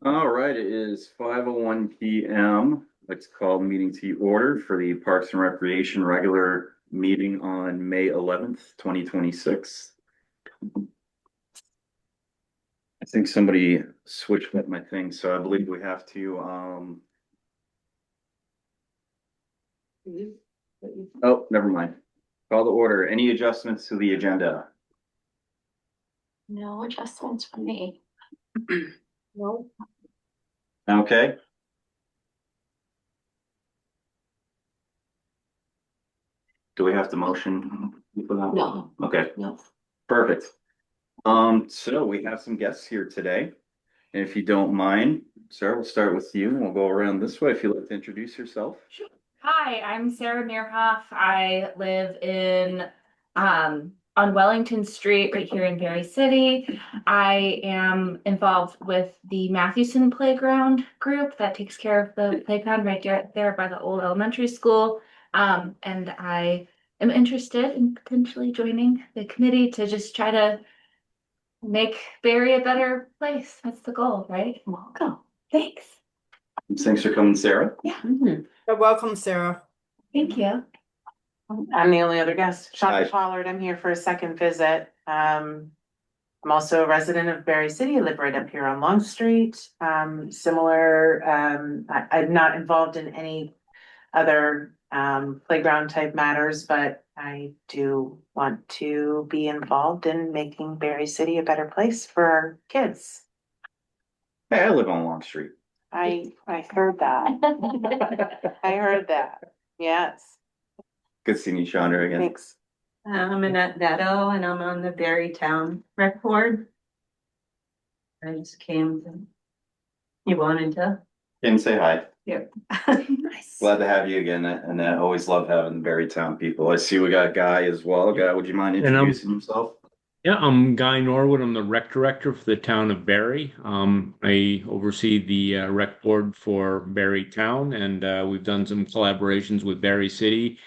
All right, it is 5:01 p.m. Let's call the meeting to order for the Parks and Recreation regular meeting on May 11th, 2026. I think somebody switched up my thing, so I believe we have to oh, never mind. Call the order. Any adjustments to the agenda? No adjustments for me. No. Okay. Do we have to motion for that? No. Okay, No. perfect. So we have some guests here today. And if you don't mind, Sarah, we'll start with you and we'll go around this way if you'd like to introduce yourself. Sure. Hi, I'm Sarah Meerhoff. I live in on Wellington Street right here in Barre City. I am involved with the Mathewson Playground group that takes care of the playground right there by the old elementary school. And I am interested in potentially joining the committee to just try to make Barre a better place. That's the goal, right? Welcome. Thanks. Thanks for coming, Sarah. Yeah, Welcome, Sarah. thank you. I'm the only other guest, Hi. Shonda Pollard. I'm here for a second visit. I'm also a resident of Barre City. I live right up here on Long Street. Similar, I'm not involved in any other playground type matters, but I do want to be involved in making Barre City a better place for our kids. Hey, I live on Long Street. I heard that. I heard that. Yes, Good seeing you, Chandra, again. thanks. I'm Annette Netto and I'm on the Barre Town Rec Board. I just came to, you wanted to? Can say hi. Yep. Nice. Glad to have you again, and I always love having the Berrytown people. I see we got Guy as well. Guy, would you mind And introducing yourself? yeah, I'm Guy Norwood. I'm the rec director for the town of Barre. I oversee the rec board for Barre Town, and we've done some collaborations with Barre City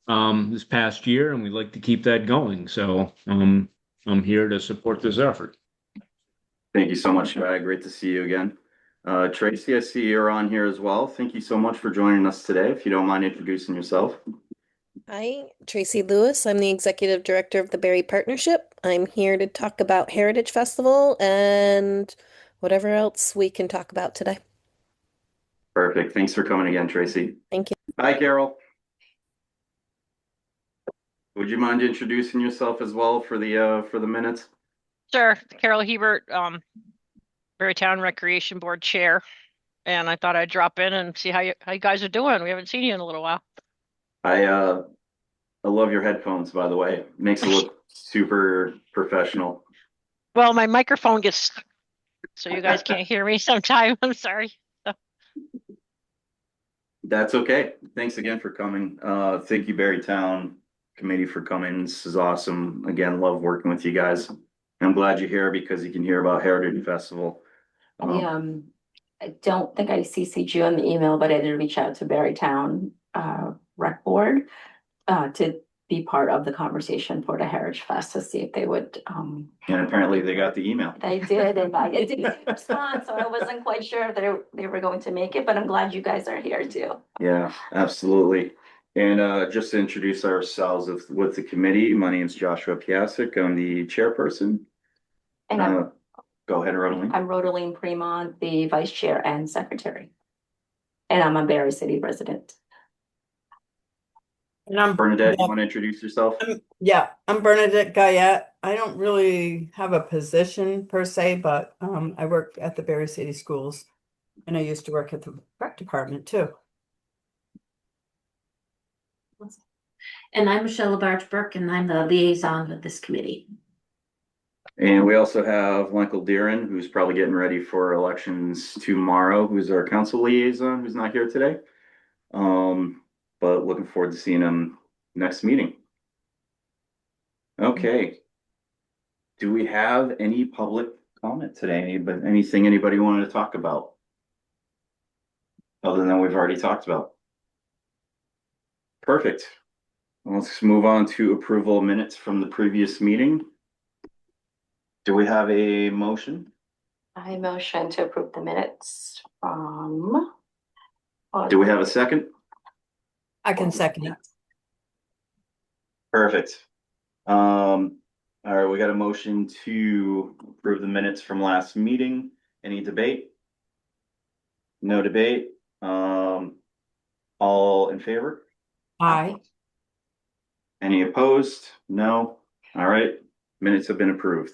this past year, and we'd like to keep that going. So I'm here to support this effort. Thank you so much, Guy. Great to see you again. Tracy, I see you're on here as well. Thank you so much for joining us today. If you don't mind introducing yourself. Hi, Tracy Lewis. I'm the executive director of the Barre Partnership. I'm here to talk about Heritage Festival and whatever else we can talk about today. Perfect. Thanks for coming again, Tracy. Thank you. Hi, Carol. Would you mind introducing yourself as well for the minutes? Sure, Carol Hebert, Barre Town Recreation Board Chair, and I thought I'd drop in and see how you guys are doing. We haven't seen you in a little while. I love your headphones, by the way. Makes it look super professional. Well, my microphone gets stuck, so you guys can't hear me sometime. I'm sorry. That's okay. Thanks again for coming. Thank you, Berrytown Committee, for coming. This is awesome. Again, love working with you guys. I'm glad you're here because you can hear about Heritage Festival. I don't think I CC'd you on the email, but I did reach out to Barre Town Rec Board to be part of the conversation for the Heritage Fest to see if they would And apparently they got the email. they did, and I didn't respond, so I wasn't quite sure if they were going to make it, but I'm glad you guys are here too. Yeah, absolutely. And just to introduce ourselves with the committee, my name is Joshua Piasek. I'm the chairperson. And I'm Go ahead, Rodaline. Rodaline Fremont, the vice chair and secretary. And I'm a Barre City resident. And I'm Bernadette, you want to introduce yourself? I'm Bernadette Guyette. I don't really have a position per se, but I work at the Barre City Schools, and I used to work at the rec department too. And I'm Michelle Labarge Burke, and I'm the liaison with this committee. And we also have Michael Deeren, who's probably getting ready for elections tomorrow, who's our council liaison, who's not here today. But looking forward to seeing him next meeting. Okay. Do we have any public comment today? But anything anybody wanted to talk about? Other than we've already talked about. Perfect. Let's move on to approval of minutes from the previous meeting. Do we have a motion? I motion to approve the minutes from. Do we have a second? I can second it. Perfect. All right, we got a motion to approve the minutes from last meeting. Any debate? No debate. All in favor? Aye. Any opposed? No. All right, minutes have been approved.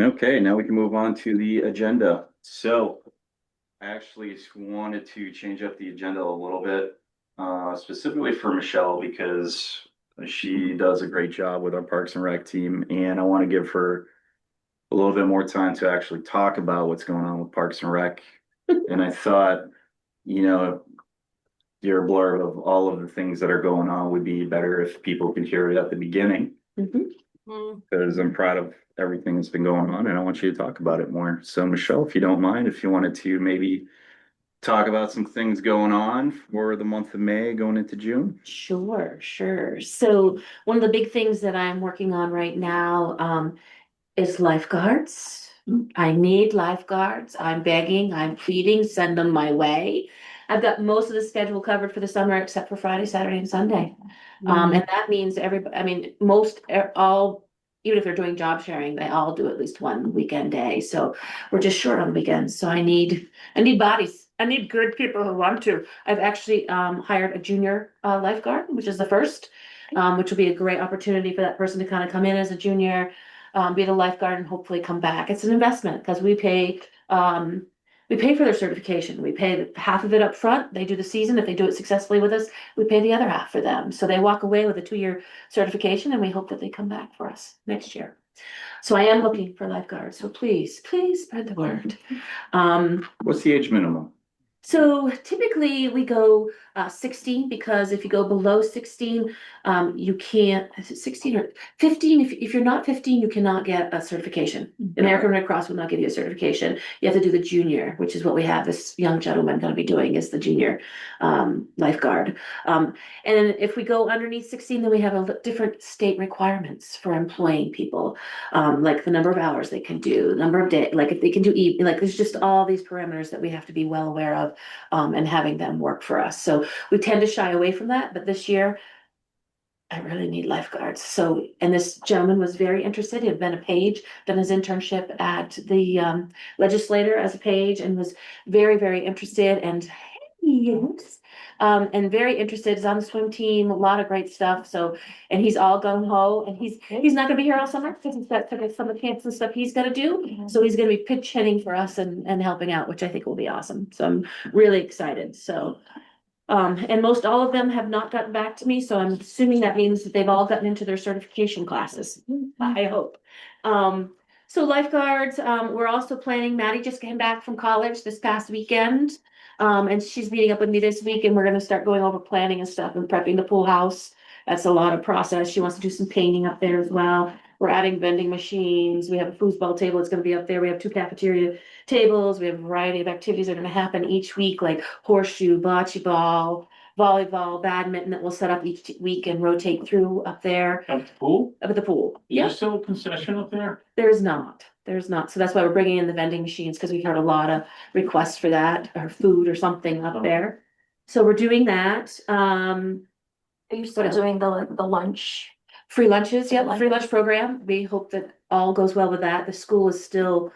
Okay, now we can move on to the agenda. So I actually wanted to change up the agenda a little bit, specifically for Michelle because she does a great job with our Parks and Rec team, and I want to give her a little bit more time to actually talk about what's going on with Parks and Rec. And I thought, you know, your blurb of all of the things that are going on would be better if people could hear it at the beginning. Because I'm proud of everything that's been going on and I want you to talk about it more. So Michelle, if you don't mind, if you wanted to maybe talk about some things going on for the month of May going into June. Sure, sure. So one of the big things that I'm working on right now, is lifeguards. I need lifeguards. I'm begging, I'm pleading, send them my way. I've got most of the schedule covered for the summer except for Friday, Saturday, and Sunday. And that means everybody, I mean, all, even if they're doing job sharing, they all do at least one weekend day. So we're just short on weekends. So I need bodies. I need good people who want to. I've actually hired a junior lifeguard, which is the first, which will be a great opportunity for that person to kind of come in as a junior, be the lifeguard and hopefully come back. It's an investment because we pay for their certification. We pay half of it up front. They do the season. If they do it successfully with us, we pay the other half for them. So they walk away with a 2-year certification and we hope that they come back for us next year. So I am looking for lifeguards. So please spread the word. What's the age minimum? So typically we go 16 because if you go below 16, you can't, is it 16 or 15? If you're not 15, you cannot get a certification. American Red Cross will not give you a certification. You have to do the junior, which is what we have this young gentleman going to be doing is the junior lifeguard. And if we go underneath 16, then we have different state requirements for employing people, like the number of hours they can do, the number of days, like if they can do like there's just all these parameters that we have to be well aware of. And having them work for us. So we tend to shy away from that, but this year I really need lifeguards. So, and this gentleman was very interested. He had been a page, done his internship at the legislator as a page and was very, very interested and very interested. He's on the swim team, a lot of great stuff. So, and he's all gung ho, and he's not gonna be here all summer because he's got summer camps and stuff he's gotta do. So he's gonna be pitch hitting for us and helping out, which I think will be awesome. So I'm really excited. So, and most all of them have not gotten back to me, so I'm assuming that means that they've all gotten into their certification classes. I hope. So lifeguards, we're also planning, Maddie just came back from college this past weekend. And she's meeting up with me this week and we're gonna start going over planning and stuff and prepping the pool house. That's a lot of process. She wants to do some painting up there as well. We're adding vending machines. We have a foosball table. It's gonna be up there. We have 2 cafeteria tables. We have a variety of activities that are gonna happen each week, like horseshoe, bocce ball, volleyball, badminton that we'll set up each week and rotate through up there. At the pool? Up at the pool. Is Yep. there still a concession up there? There's not. So that's why we're bringing in the vending machines, because we've heard a lot of requests for that, or food or something up there. So we're doing that. Are you still What else? doing the lunch? Free lunches, yeah, free lunch program. We hope that all goes well with that. The school is still,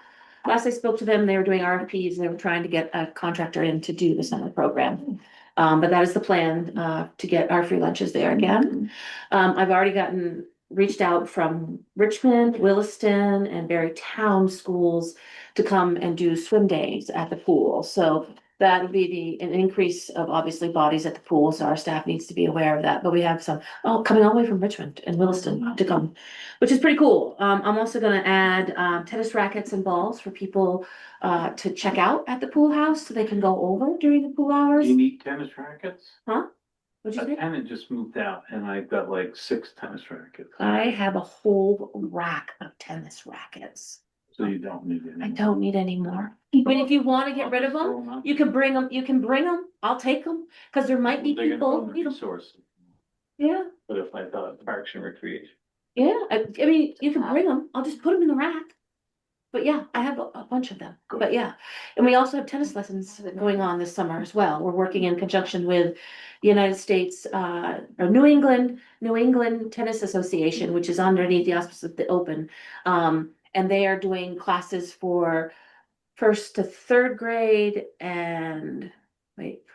last I spoke to them, they were doing RFPs and they were trying to get a contractor in to do the summer program. But that is the plan, to get our free lunches there again. I've already reached out from Richmond, Williston, and Barre Town schools to come and do swim days at the pool. So that'll be an increase of obviously bodies at the pool, so our staff needs to be aware of that. But we have some, coming all the way from Richmond and Williston to come, which is pretty cool. I'm also gonna add tennis rackets and balls for people to check out at the pool house so they can go over during the pool hours. Do you need tennis rackets? What'd you A say? tenant just moved out and I've got like 6 tennis rackets. I have a whole rack of tennis rackets. So you don't need any. I don't need any more. But if you want to get rid of them, you can bring them. I'll take them, because there might be people. Resource, Yeah, but if I thought Parks and Recreation. yeah. I mean, you can bring them. I'll just put them in the rack. But yeah, I have a bunch of them, but yeah. And we also have tennis lessons going on this summer as well. We're working in conjunction with the United States, or New England Tennis Association, which is underneath the auspices of the Open. And they are doing classes for first to third grade and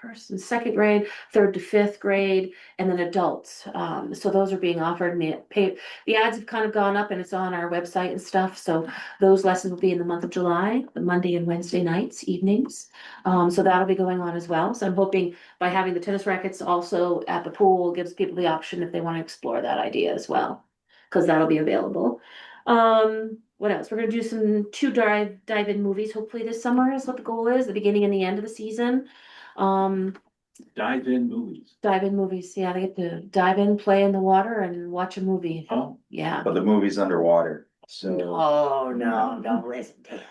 first and second grade, third to fifth grade, and then adults. So those are being offered. And the ads have kind of gone up and it's on our website and stuff. So those lessons will be in the month of July, the Monday and Wednesday nights, evenings. So that'll be going on as well. So I'm hoping by having the tennis rackets also at the pool gives people the option if they want to explore that idea as well, because that'll be available. What else? We're gonna do some two dive-in movies, hopefully this summer is what the goal is, the beginning and the end of the season. Dive-in movies. Dive-in movies, yeah, they get to dive in, play in the water and watch a movie. Oh. Yeah. But the movie's underwater, so. Oh, no, don't listen to him.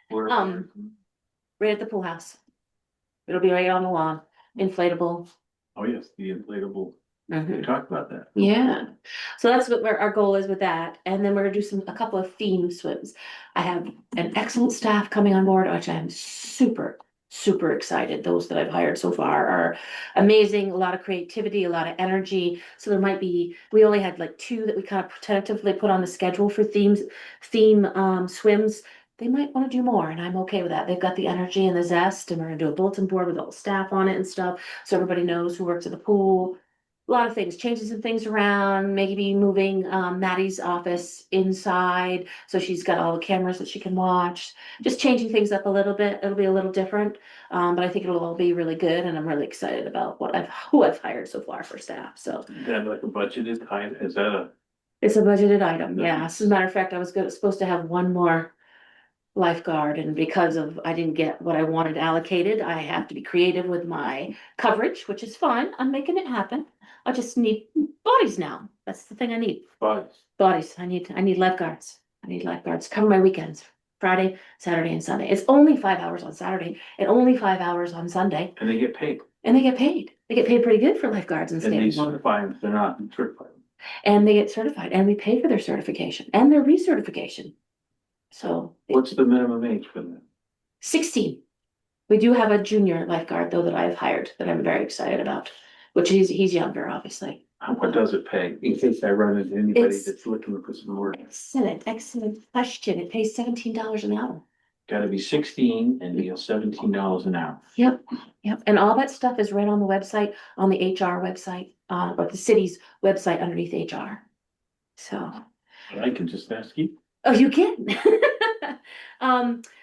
Where- Right at the pool house. It'll be right on the lawn, inflatable. Oh, yes, the inflatable. Mhm. We talked about that. Yeah, so that's what our goal is with that, and then we're gonna do a couple of theme swims. I have an excellent staff coming on board, which I'm super excited. Those that I've hired so far are amazing, a lot of creativity, a lot of energy. So we only had like two that we kind of tentatively put on the schedule for theme swims. They might want to do more, and I'm okay with that. They've got the energy and the zest, and we're gonna do a bulletin board with all the staff on it and stuff, so everybody knows who works at the pool. A lot of things, changing some things around, maybe moving Maddie's office inside, so she's got all the cameras that she can watch. Just changing things up a little bit. It'll be a little different, but I think it'll all be really good, and I'm really excited about who I've hired so far for staff. So That like a budgeted kind, is that it's a budgeted item. Yeah. As a matter of fact, I was supposed to have one more lifeguard, and because I didn't get what I wanted allocated, I have to be creative with my coverage, which is fine. I'm making it happen. I just need bodies now. That's the thing I need. Bodies. I need lifeguards. I need lifeguards. Cover my weekends. Friday, Saturday, and Sunday. It's only 5 hours on Saturday and only 5 hours on Sunday. and they get paid? And they get paid. They get paid pretty good for lifeguards and And they standing water. certify them if they're not certified. And they get certified, and we pay for their certification and their recertification. So What's the minimum age for them? 16. We do have a junior lifeguard though that I've hired that I'm very excited about, which he's younger, obviously. What does it pay? In case I run into anybody It's- that's looking for some work. Excellent question. It pays $17 an hour. Gotta be 16 and you get $17 an hour. Yep. And all that stuff is right on the website, on the HR website, or the city's website underneath HR. So. I can just ask you. Oh, you can.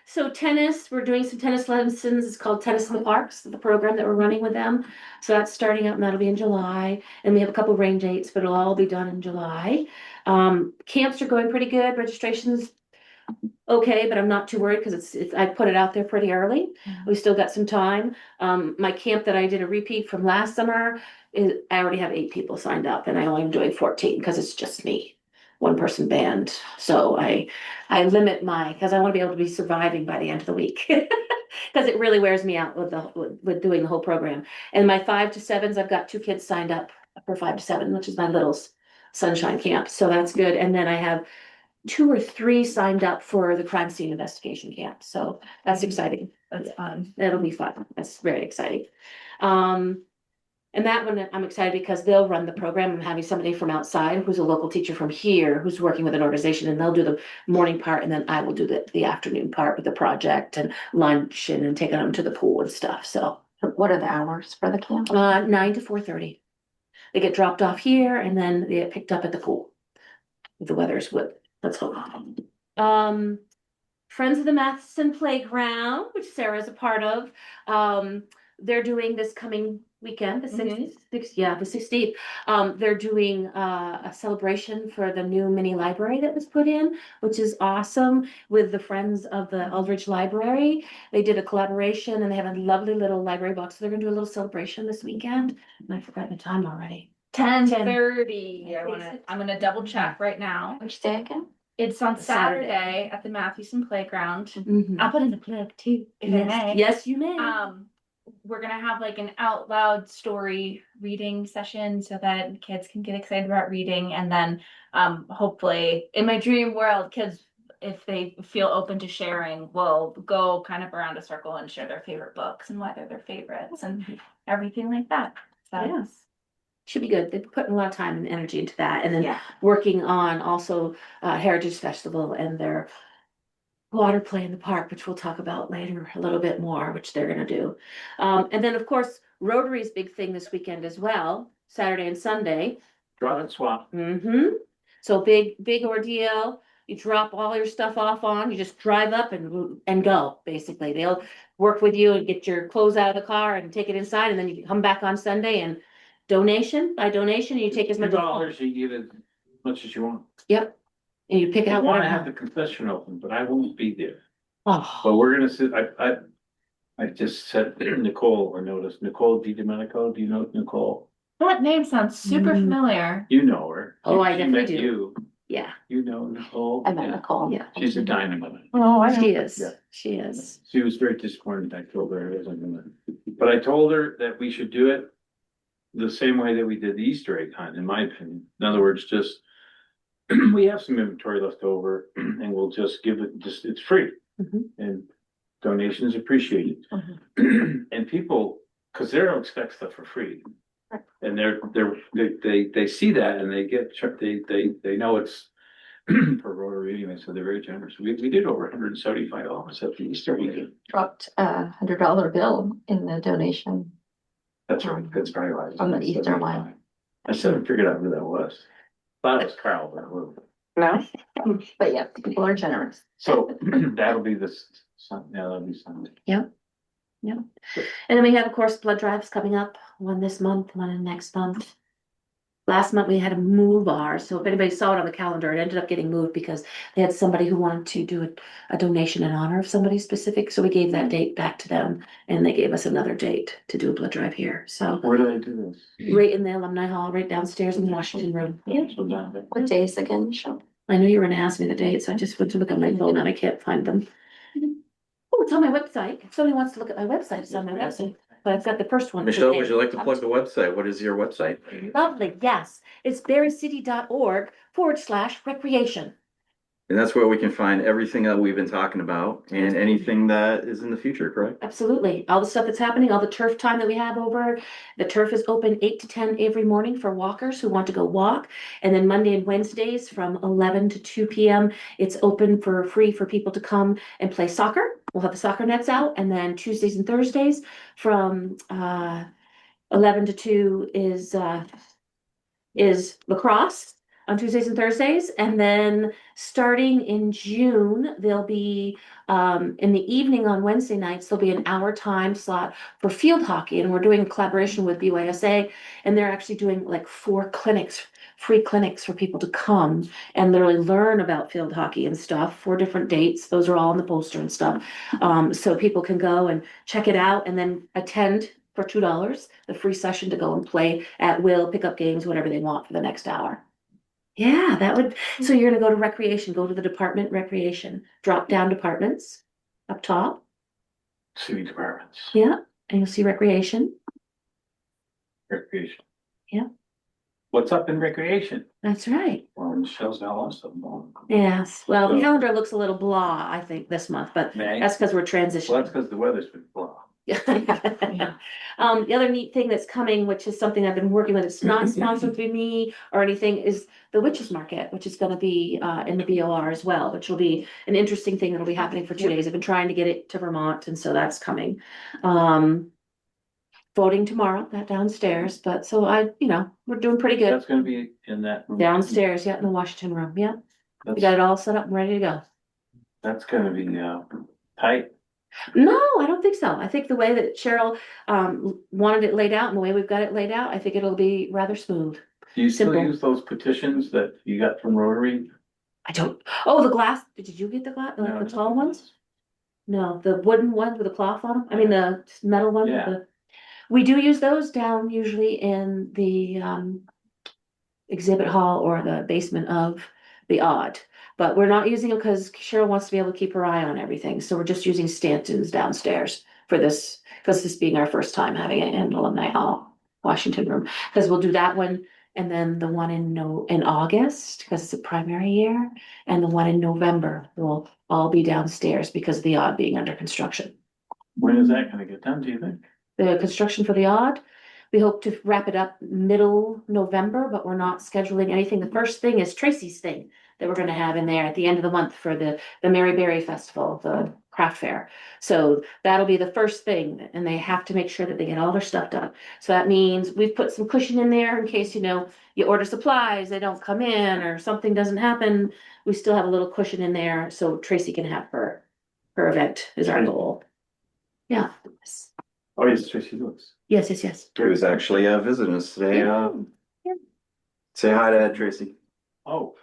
So tennis, we're doing some tennis lessons. It's called Tennis in the Parks, the program that we're running with them. So that's starting up and that'll be in July. And we have a couple rain dates, but it'll all be done in July. Camps are going pretty good. Registration's okay, but I'm not too worried because I put it out there pretty early. We still got some time. My camp that I did a repeat from last summer I already have 8 people signed up, and I only am doing 14 because it's just me. One person band. So I limit because I want to be able to be surviving by the end of the week. Because it really wears me out with doing the whole program. And my 5 to 7s, I've got 2 kids signed up for 5 to 7, which is my little's sunshine camp. So that's good. And then I have 2 or 3 signed up for the crime scene investigation camp. So that's exciting. That's fun. It'll be fun. That's very exciting. And that one, I'm excited because they'll run the program. I'm having somebody from outside who's a local teacher from here who's working with an organization, and they'll do the morning part, and then I will do the afternoon part with the project and lunch and taking them to the pool and stuff. So What are the hours for the camp? 9 to 4:30. They get dropped off here and then they get picked up at the pool. If the weather's good. Let's hope. Friends of the Matheson Playground, which Sarah's a part of. They're doing this coming weekend, the 16th. They're doing a celebration for the new mini library that was put in, which is awesome, with the Friends of the Aldrich Library. They did a collaboration and they have a lovely little library box. So they're gonna do a little celebration this weekend. And I've forgotten the time already. 10:30. I'm gonna double check right now. Which day again? It's on Saturday. Saturday at the Mathewson Playground. Mhm. I'll put in the plug too, if I may. Yes, you may. We're gonna have like an out loud story reading session so that kids can get excited about reading, and then hopefully in my dream world, kids if they feel open to sharing, will go kind of around a circle and share their favorite books and why they're their favorites and everything like that. So, Yes. Should be good. They're putting a lot of time and energy into that, and then yeah. working on also Heritage Festival and their water play in the park, which we'll talk about later a little bit more, which they're gonna do. And then, of course, Rotary's big thing this weekend as well, Saturday and Sunday. Draw and swap. Mm-hmm. So big ordeal. You drop all your stuff off on, you just drive up and go, basically. They'll work with you and get your clothes out of the car and take it inside, and then you can come back on Sunday and by donation, you take as much. $2, you give as much as you want. Yep. And you pick I out wanna whatever. have the confession open, but I won't be there. Oh, But we're gonna sit, I just sent Nicole a notice. Nicole DiDomenico, do you know Nicole? That name sounds super Mm. familiar. You know her. Oh, I She definitely met do. You, yeah, you know Nicole? I met Yeah. Nicole. Yeah. She's a dynamite. Oh, I know. she is. Yeah. She is. She was very disappointed. I told her I wasn't gonna, but I told her that we should do it the same way that we did the Easter egg hunt, in my opinion. In other words, just, we have some inventory left over and we'll just give it, it's free. Mhm. And donations appreciated. And people, cause they don't expect stuff for free. And they see that and they get, they know it's for Rotary anyway, so they're very generous. We did over $175 at the Easter egg. Dropped $100 bill in the donation. That's right, that's probably right. On the Easter line. I still haven't figured out who that was. Thought it was Carl, but who? No? But yeah, people are generous. So that'll be that'll be Sunday. And then we have, of course, blood drives coming up, one this month, one in next month. Last month we had to move ours, so if anybody saw it on the calendar, it ended up getting moved because they had somebody who wanted to do a donation in honor of somebody specific, so we gave that date back to them, and they gave us another date to do a blood drive here, so. Where do I do this? Right in the alumni hall, right downstairs in the Washington room. Yeah. So down there. What days again, Michelle? I knew you were gonna ask me the date, so I just went to look at my phone and I can't find them. Oh, it's on my website. If somebody wants to look at my website, it's on my website, but I've got the first one. Michelle, would today. you like to plug the website? What is your website? Lovely, yes. It's berrycity.org/recreation. And that's where we can find everything that we've been talking about and anything that is in the future, correct? Absolutely. All the stuff that's happening, all the turf time that we have over. The turf is open 8 to 10 every morning for walkers who want to go walk. And then Monday and Wednesdays from 11 to 2 p.m. It's open for free for people to come and play soccer. We'll have the soccer nets out. And then Tuesdays and Thursdays from 11 to 2 is lacrosse on Tuesdays and Thursdays. And then starting in June, there'll be in the evening on Wednesday nights, there'll be an hour time slot for field hockey. And we're doing a collaboration with BYSA, and they're actually doing like 4 clinics, free clinics for people to come and literally learn about field hockey and stuff. 4 different dates. Those are all on the poster and stuff. So people can go and check it out and then attend for $2, the free session to go and play at will, pick up games, whatever they want for the next hour. Yeah, that would, so you're gonna go to recreation, go to the department recreation, drop down departments up top. City departments. Yeah, and you'll see recreation. Recreation. Yeah. What's up in recreation? That's right. Well, Michelle's got lots of them. Yes, well, the So- calendar looks a little blah, I think, this month, but May? that's because we're Well, that's transitioning. because the weather's been blah. The other neat thing that's coming, which is something I've been working with, it's not sponsored through me or anything, is the Witches Market, which is gonna be in the BOR as well, which will be an interesting thing that'll be happening for 2 days. I've been trying to get it to Vermont, and so that's coming. Voting tomorrow, that downstairs, but so we're doing pretty good. That's gonna be in that room. Downstairs, yeah, in the Washington room, yeah. We That's- got it all set up and ready to go. That's gonna be tight. No, I don't think so. I think the way that Cheryl wanted it laid out and the way we've got it laid out, I think it'll be rather smooth. Do you still Simple. use those petitions that you got from Rotary? I don't, oh, the glass, did you get the glass, like No, the tall ones? No, the wooden ones with the cloth on them, I mean, the metal ones with Yeah. we do use those down usually in the exhibit hall or the basement of the odd. But we're not using them because Cheryl wants to be able to keep her eye on everything, so we're just using stanchions downstairs for this, because this being our first time having it in Alumni Hall, Washington room, because we'll do that one. and then the one in August, because it's a primary year, and the one in November will all be downstairs because of the odd being under construction. When is that gonna get done, do you think? The construction for the odd, we hope to wrap it up middle November, but we're not scheduling anything. The first thing is Tracy's thing that we're gonna have in there at the end of the month for the Mary Berry Festival, the craft fair. So that'll be the first thing, and they have to make sure that they get all their stuff done. So that means we've put some cushion in there in case, you order supplies, they don't come in, or something doesn't happen. We still have a little cushion in there, so Tracy can have her event is our goal. Yeah. Oh, yes, Tracy Lewis. Yes, yes, yes. He was actually visiting us today. Yeah. Say hi to Tracy. Oh.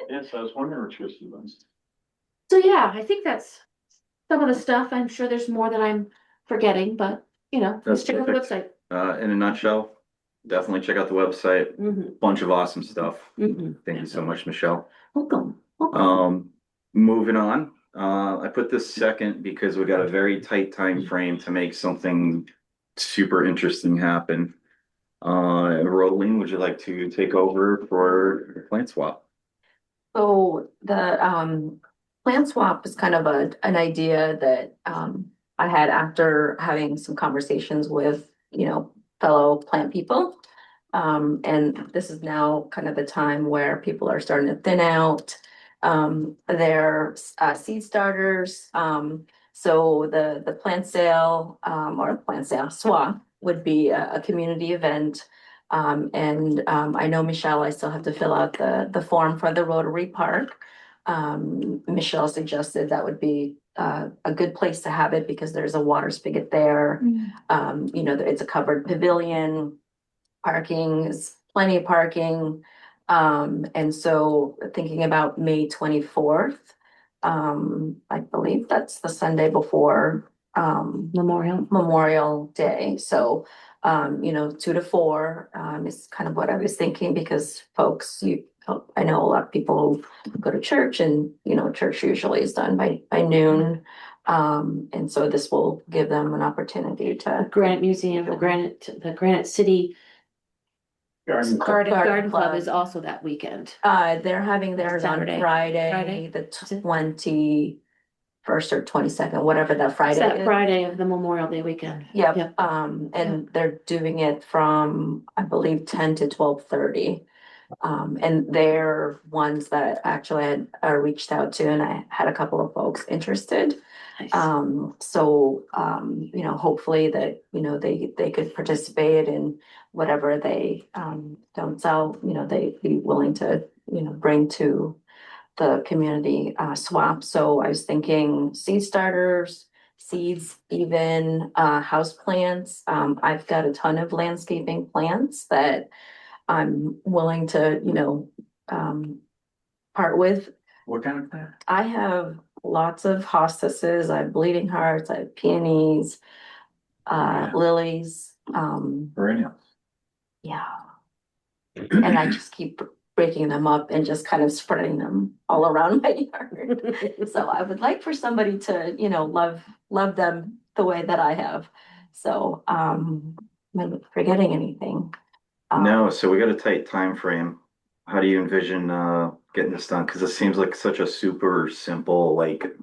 Yes, I was wondering where Tracy was. So yeah, I think that's some of the stuff. I'm sure there's more that I'm forgetting, but let's That's check out the perfect. website. In a nutshell, definitely check out the website. Mhm, Bunch of awesome stuff. mhm. Thank you so much, Michelle. Welcome. Welcome. Moving on, I put this second because we got a very tight time frame to make something super interesting happen. Rolene, would you like to take over for plant swap? So the plan swap is kind of an idea that I had after having some conversations with, fellow plant people. And this is now kind of the time where people are starting to thin out their seed starters. So the plant sale or plant sale swap would be a community event. I know, Michelle, I still have to fill out the form for the Rotary Park. Michelle suggested that would be a good place to have it because there's a water spigot there. It's a covered pavilion. Parking is plenty of parking. And so thinking about May 24th, I believe that's the Sunday before Memorial Day. So 2 to 4 is kind of what I was thinking because I know a lot of people go to church and church usually is done by noon. And so this will give them an opportunity to Granite Museum, the Granite City Garden Club. Garden Club is also that weekend. They're having theirs on Saturday. Friday, the 21st or 22nd, whatever that It's Friday that is. Friday of the Memorial Day weekend. Yep, and they're doing it from, I believe, 10 to 12:30. And they're ones that actually had reached out to, and I had a couple of folks interested. Nice. Hopefully that, they could participate in whatever they don't sell, they'd be willing to, bring to the community swap. So I was thinking seed starters, seeds, even house plants. I've got a ton of landscaping plants that I'm willing to, part with. What kind of plant? I have lots of hospices, I have bleeding hearts, I have peonies, lilies, Perennials. yeah. And I just keep breaking them up and just kind of spreading them all around my yard. So I would like for somebody to, love them the way that I have. So, am I forgetting anything? No, so we got a tight time frame. How do you envision getting this done? Because it seems like such a super simple, like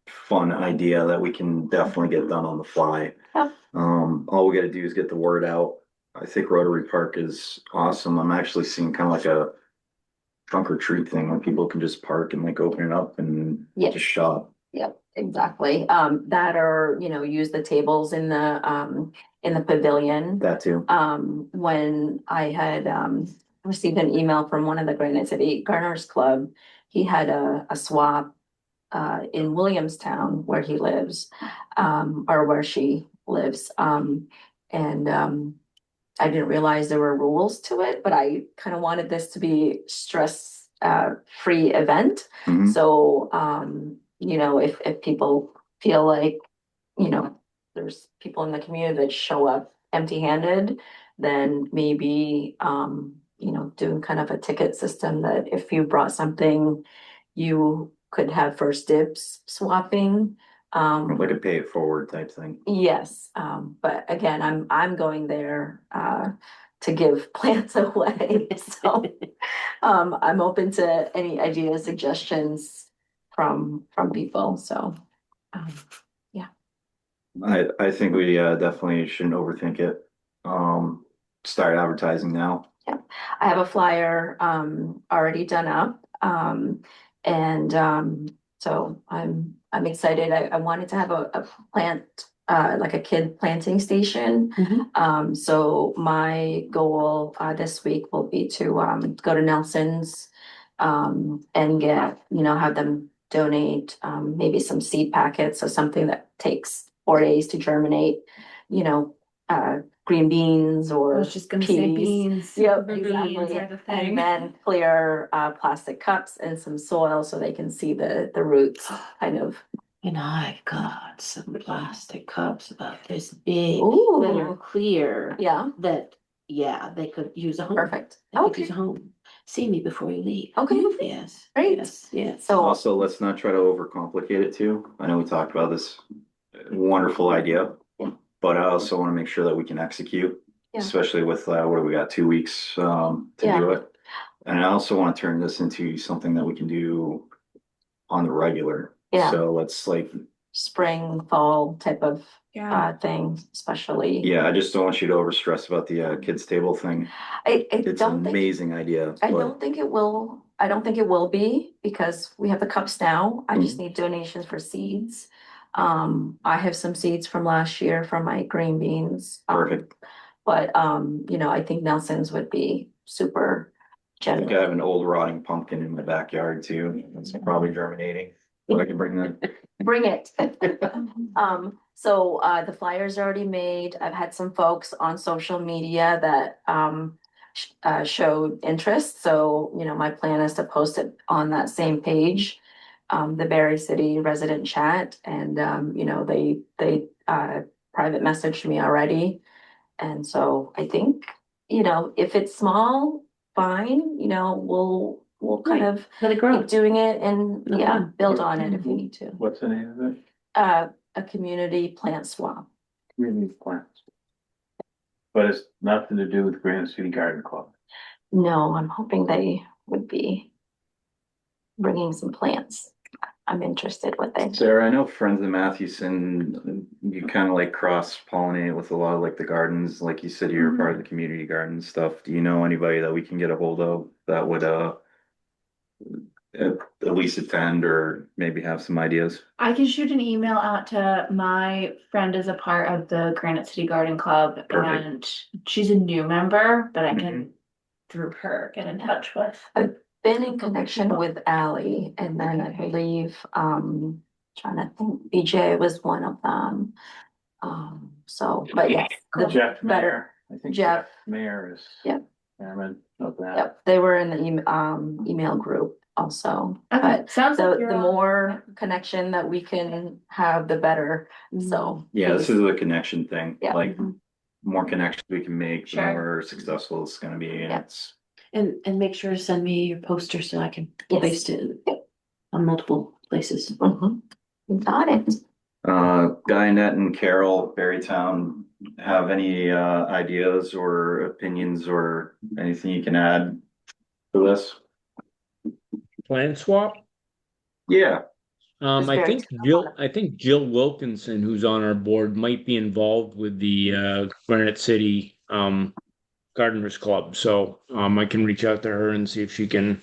fun idea that we can definitely get done on the fly. Yeah. All we got to do is get the word out. I think Rotary Park is awesome. I'm actually seeing kind of like a trunk or treat thing where people can just park and like open it up and Yes. just shop. Yep, exactly. That or, use the tables in the pavilion. That too. When I had received an email from one of the Granite City Gardeners Club, he had a swap in Williamstown where he lives, or where she lives. I didn't realize there were rules to it, but I kind of wanted this to be stress free event. Mhm. So if people feel like, there's people in the community that show up empty-handed, then maybe doing kind of a ticket system that if you brought something, you could have first dibs swapping. Like a pay it forward type thing. Yes, but again, I'm going there to give plants away, so I'm open to any ideas, suggestions from people, so um, I think we definitely shouldn't overthink it. Start advertising now. I have a flyer already done up. And so I'm excited. I wanted to have a plant like a kid planting station. So my goal this week will be to go to Nelson's and get, have them donate maybe some seed packets or something that takes 4 days to germinate, you know, green beans I or was just gonna say peas. beans. Yep, Beans exactly. are the thing. And then clear plastic cups and some soil so they can see the roots kind of. And I've got some plastic cups about this big that are Ooh, clear yeah, that, yeah, they could use a home. perfect. They could Okay, use a home. See me before you leave. okay, Yes. Great. Yes. so, Also, let's not try to overcomplicate it too. I know we talked about this wonderful idea, Yeah. but I also want to make sure that we can execute, Yeah. especially with what do we got, 2 weeks to Yeah. do it. And I also want to turn this into something that we can do on the regular. Yeah. So let's like, spring, fall type of Yeah. thing, especially. yeah, I just don't want you to over stress about the kids table thing. I It's an don't think, amazing idea, I but don't think it will, I don't think it will be because we have the cups now. I just Mhm. need donations for seeds. I have some seeds from last year from my green beans. Perfect. But I think Nelson's would be super I think I generous. have an old rotting pumpkin in my backyard too. It's probably germinating, but I can bring that. Bring it. So the flyer's already made. I've had some folks on social media that showed interest. So, my plan is to post it on that same page, the Barre City resident chat. And they private messaged me already. And so I think, if it's small, fine, we'll kind of Let it grow. keep doing it and No yeah, problem. build on it if we need to. What's the name of it? A community plant swap. Community plants. But it's nothing to do with Granite City Garden Club. No, I'm hoping they would be bringing some plants. I'm interested what they. Sarah, I know Friends of Mathewson, you kind of like cross pollinate with a lot of like the gardens, like you said, you're part of the community garden stuff. Do you know anybody that we can get a hold of that would at least attend or maybe have some ideas? I can shoot an email out to my friend as a part of the Granite City Garden Club, Perfect. and she's a new member, but I can through her get in touch with. Been in connection with Ally and then I believe, trying to think, BJ was one of them. So, but yes, the Jeff better. Mayer. I think Jeff. Jeff Mayer is. Yep. Chairman of that. Yep, they were in the email group also, Okay, but sounds like the you're all- more connection that we can have, the better, so. Yeah, this please. is a connection thing. Yeah. Like more connections we can make, the Sure. more successful it's gonna be. And Yeah. it's And make sure to send me your poster so I can Yes. paste it on multiple places. Mhm. You got it. Guy, Net and Carol, Berrytown, have any ideas or opinions or anything you can add to this? Plan swap? Yeah, It's I very think Jill Wilkinson, who's on our board, might be involved with the Granite City Gardeners Club. So I can reach out to her and see if she can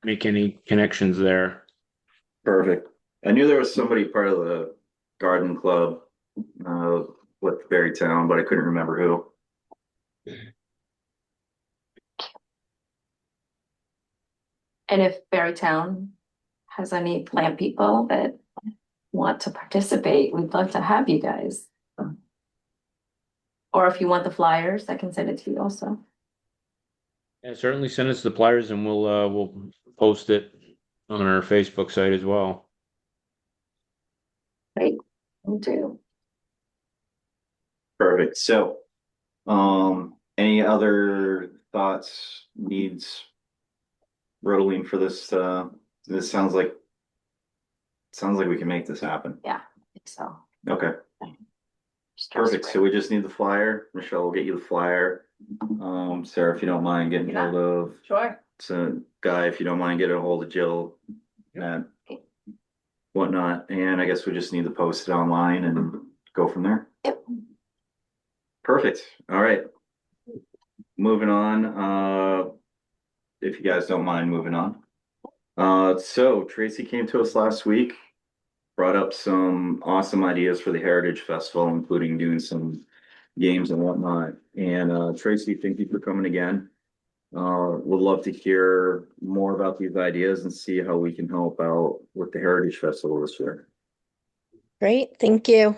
make any connections there. perfect. I knew there was somebody part of the garden club uh, with Berrytown, but I couldn't remember who. And if Barrytown has any plant people that want to participate, we'd love to have you guys. Or if you want the flyers, I can send it to you also. Yeah, certainly send us the flyers and we'll post it on our Facebook site as well. Great, will do. Perfect. So, any other thoughts, needs, Rotaline for this? This sounds like sounds like we can make this happen. Yeah, I think so. Okay, Stress perfect. free. So we just need the flyer. Michelle will get you the flyer. Sarah, if you don't mind getting Yeah. hold of, Sure. so Guy, if you don't mind getting a hold of Jill, Matt, whatnot. And I guess we just need to post it online and go from there. Yep. Perfect. All right. Moving on. If you guys don't mind moving on. So Tracy came to us last week, brought up some awesome ideas for the Heritage Festival, including doing some games and whatnot. And Tracy, thank you for coming again. Would love to hear more about these ideas and see how we can help out with the Heritage Festival this year. Great, thank you.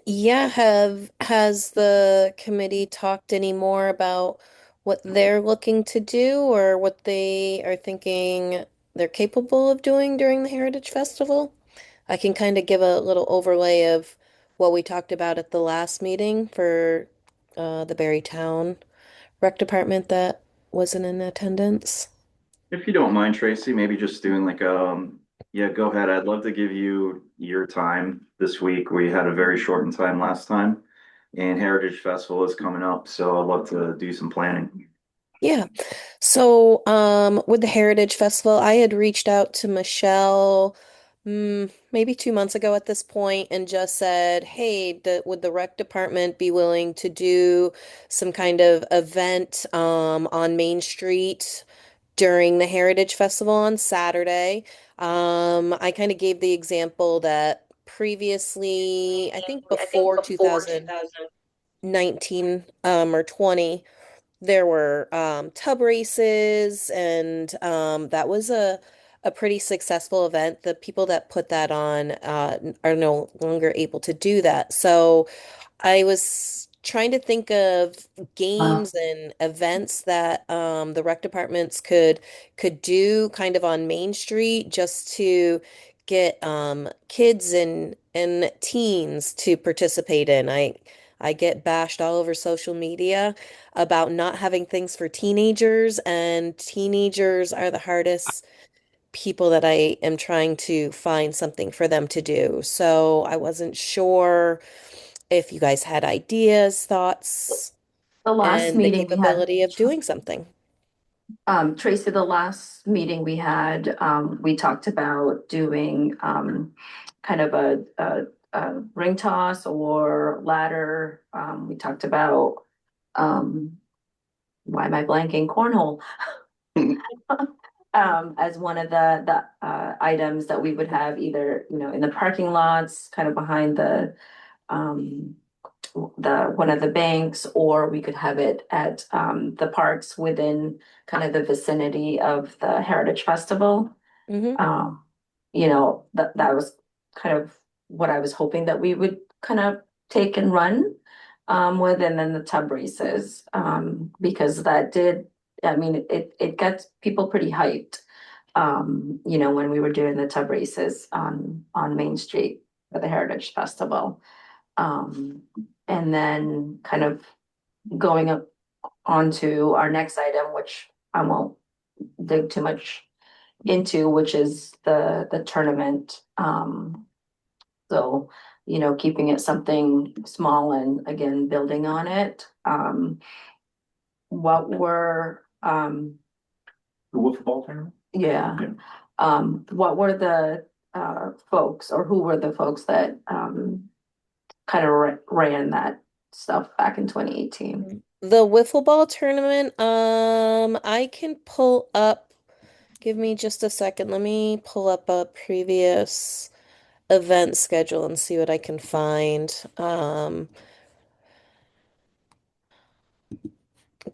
Yeah, has the committee talked any more about what they're looking to do or what they are thinking they're capable of doing during the Heritage Festival? I can kind of give a little overlay of what we talked about at the last meeting for the Barry Town Rec Department that wasn't in attendance. If you don't mind, Tracy, maybe just doing like yeah, go ahead. I'd love to give you your time this week. We had a very shortened time last time, and Heritage Festival is coming up, so I'd love to do some planning. Yeah. So, with the Heritage Festival, I had reached out to Michelle, maybe 2 months ago at this point, and just said, "Hey, would the rec department be willing to do some kind of event, on Main Street during the Heritage Festival on Saturday?" I kind of gave the example that previously, I think before 2019, or 20 there were tub races, and that was a pretty successful event. The people that put that on are no longer able to do that. So I was trying to think of games and events that the rec departments could do kind of on Main Street just to get kids and teens to participate in. I get bashed all over social media about not having things for teenagers, and teenagers are the hardest people that I am trying to find something for them to do. So I wasn't sure if you guys had ideas, thoughts, The last and the meeting we had, capability of doing something. Tracy, the last meeting we had, we talked about doing, kind of a ring toss or ladder. We talked about, um, why am I blanking? Cornhole. As one of the items that we would have either, in the parking lots, kind of behind um, one of the banks, or we could have it at, the parks within kind of the vicinity of the Heritage Festival. Hmm. Um, that was kind of what I was hoping that we would kind of take and run, with, and then the tub races, because that did, I mean, it gets people pretty hyped. When we were doing the tub races on Main Street for the Heritage Festival. Um, and then kind of going up onto our next item, which I won't dig too much into, which is the tournament. So, keeping it something small and again, building on it. What were, The wiffle ball tournament? yeah, Yeah. what were the folks, or who were the folks that kind of ran that stuff back in 2018? The wiffle ball tournament, I can pull up, give me just a second. Let me pull up a previous event schedule and see what I can find.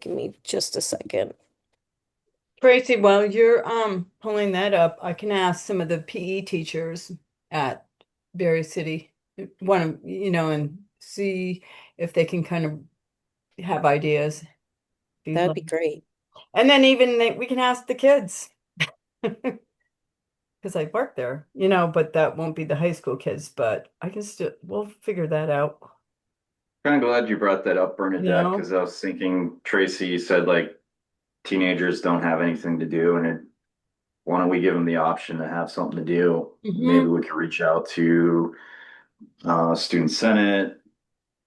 Give me just a second. Tracy, while you're pulling that up, I can ask some of the PE teachers at Berry City, and see if they can kind of have ideas. That'd be great. And then even we can ask the kids. Because I work there, but that won't be the high school kids, but we'll figure that out. Kind of glad you brought that up, Bernadette, No. because I was thinking Tracy said like teenagers don't have anything to do, and why don't we give them the option to have something to do? Maybe Mhm. we could reach out to Student Senate,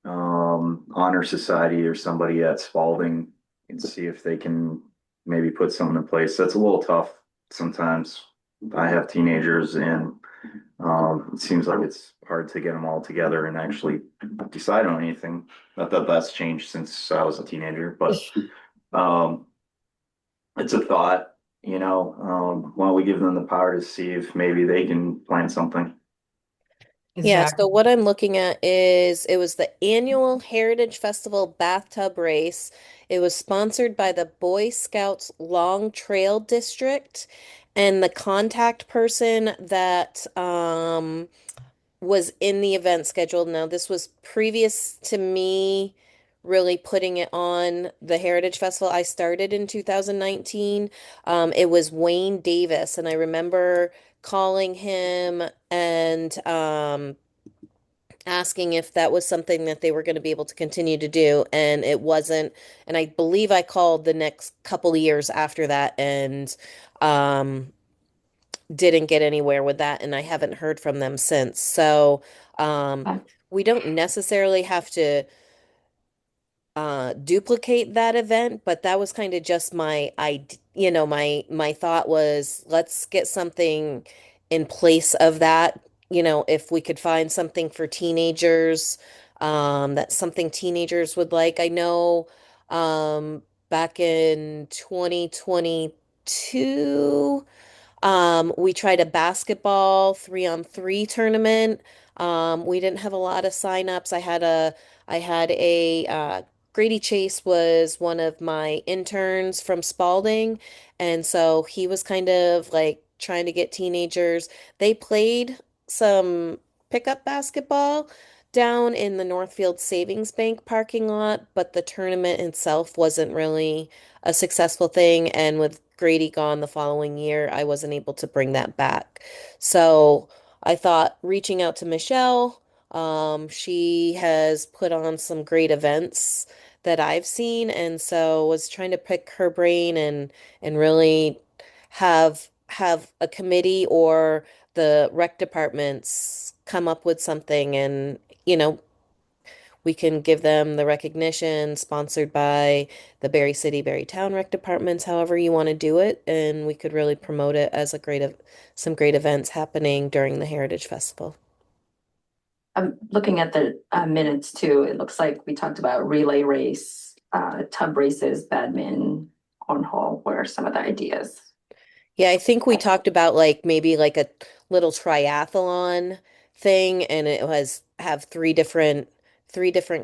Honor Society or somebody at Spalding and see if they can maybe put something in place. That's a little tough sometimes. I have teenagers and it seems like it's hard to get them all together and actually decide on anything. Not that that's changed since I was a teenager, but um, it's a thought, why don't we give them the power to see if maybe they can plan something? Yeah, so Exactly. what I'm looking at is it was the annual Heritage Festival bathtub race. It was sponsored by the Boy Scouts Long Trail District, and the contact person that was in the event scheduled. Now, this was previous to me really putting it on the Heritage Festival. I started in 2019. It was Wayne Davis, and I remember calling him and asking if that was something that they were going to be able to continue to do, and it wasn't. And I believe I called the next couple of years after that and um, didn't get anywhere with that, and I haven't heard from them since. So um, we don't necessarily have to duplicate that event, but that was kind of just my thought was let's get something in place of that. If we could find something for teenagers, that's something teenagers would like. I know back in 2022. We tried a basketball 3-on-3 tournament. We didn't have a lot of signups. I had a Grady Chase was one of my interns from Spalding, and so he was kind of like trying to get teenagers. They played some pickup basketball down in the Northfield Savings Bank parking lot, but the tournament itself wasn't really a successful thing. And with Grady gone the following year, I wasn't able to bring that back. So I thought reaching out to Michelle, she has put on some great events that I've seen, and so was trying to pick her brain and really have a committee or the rec departments come up with something and we can give them the recognition sponsored by the Berry City, Berry Town rec departments, however you want to do it, and we could really promote it as some great events happening during the Heritage Festival. I'm looking at the minutes too. It looks like we talked about relay race, tub races, badminton, cornhole were some of the ideas. Yeah, I think we talked about like maybe like a little triathlon thing, and it was have three different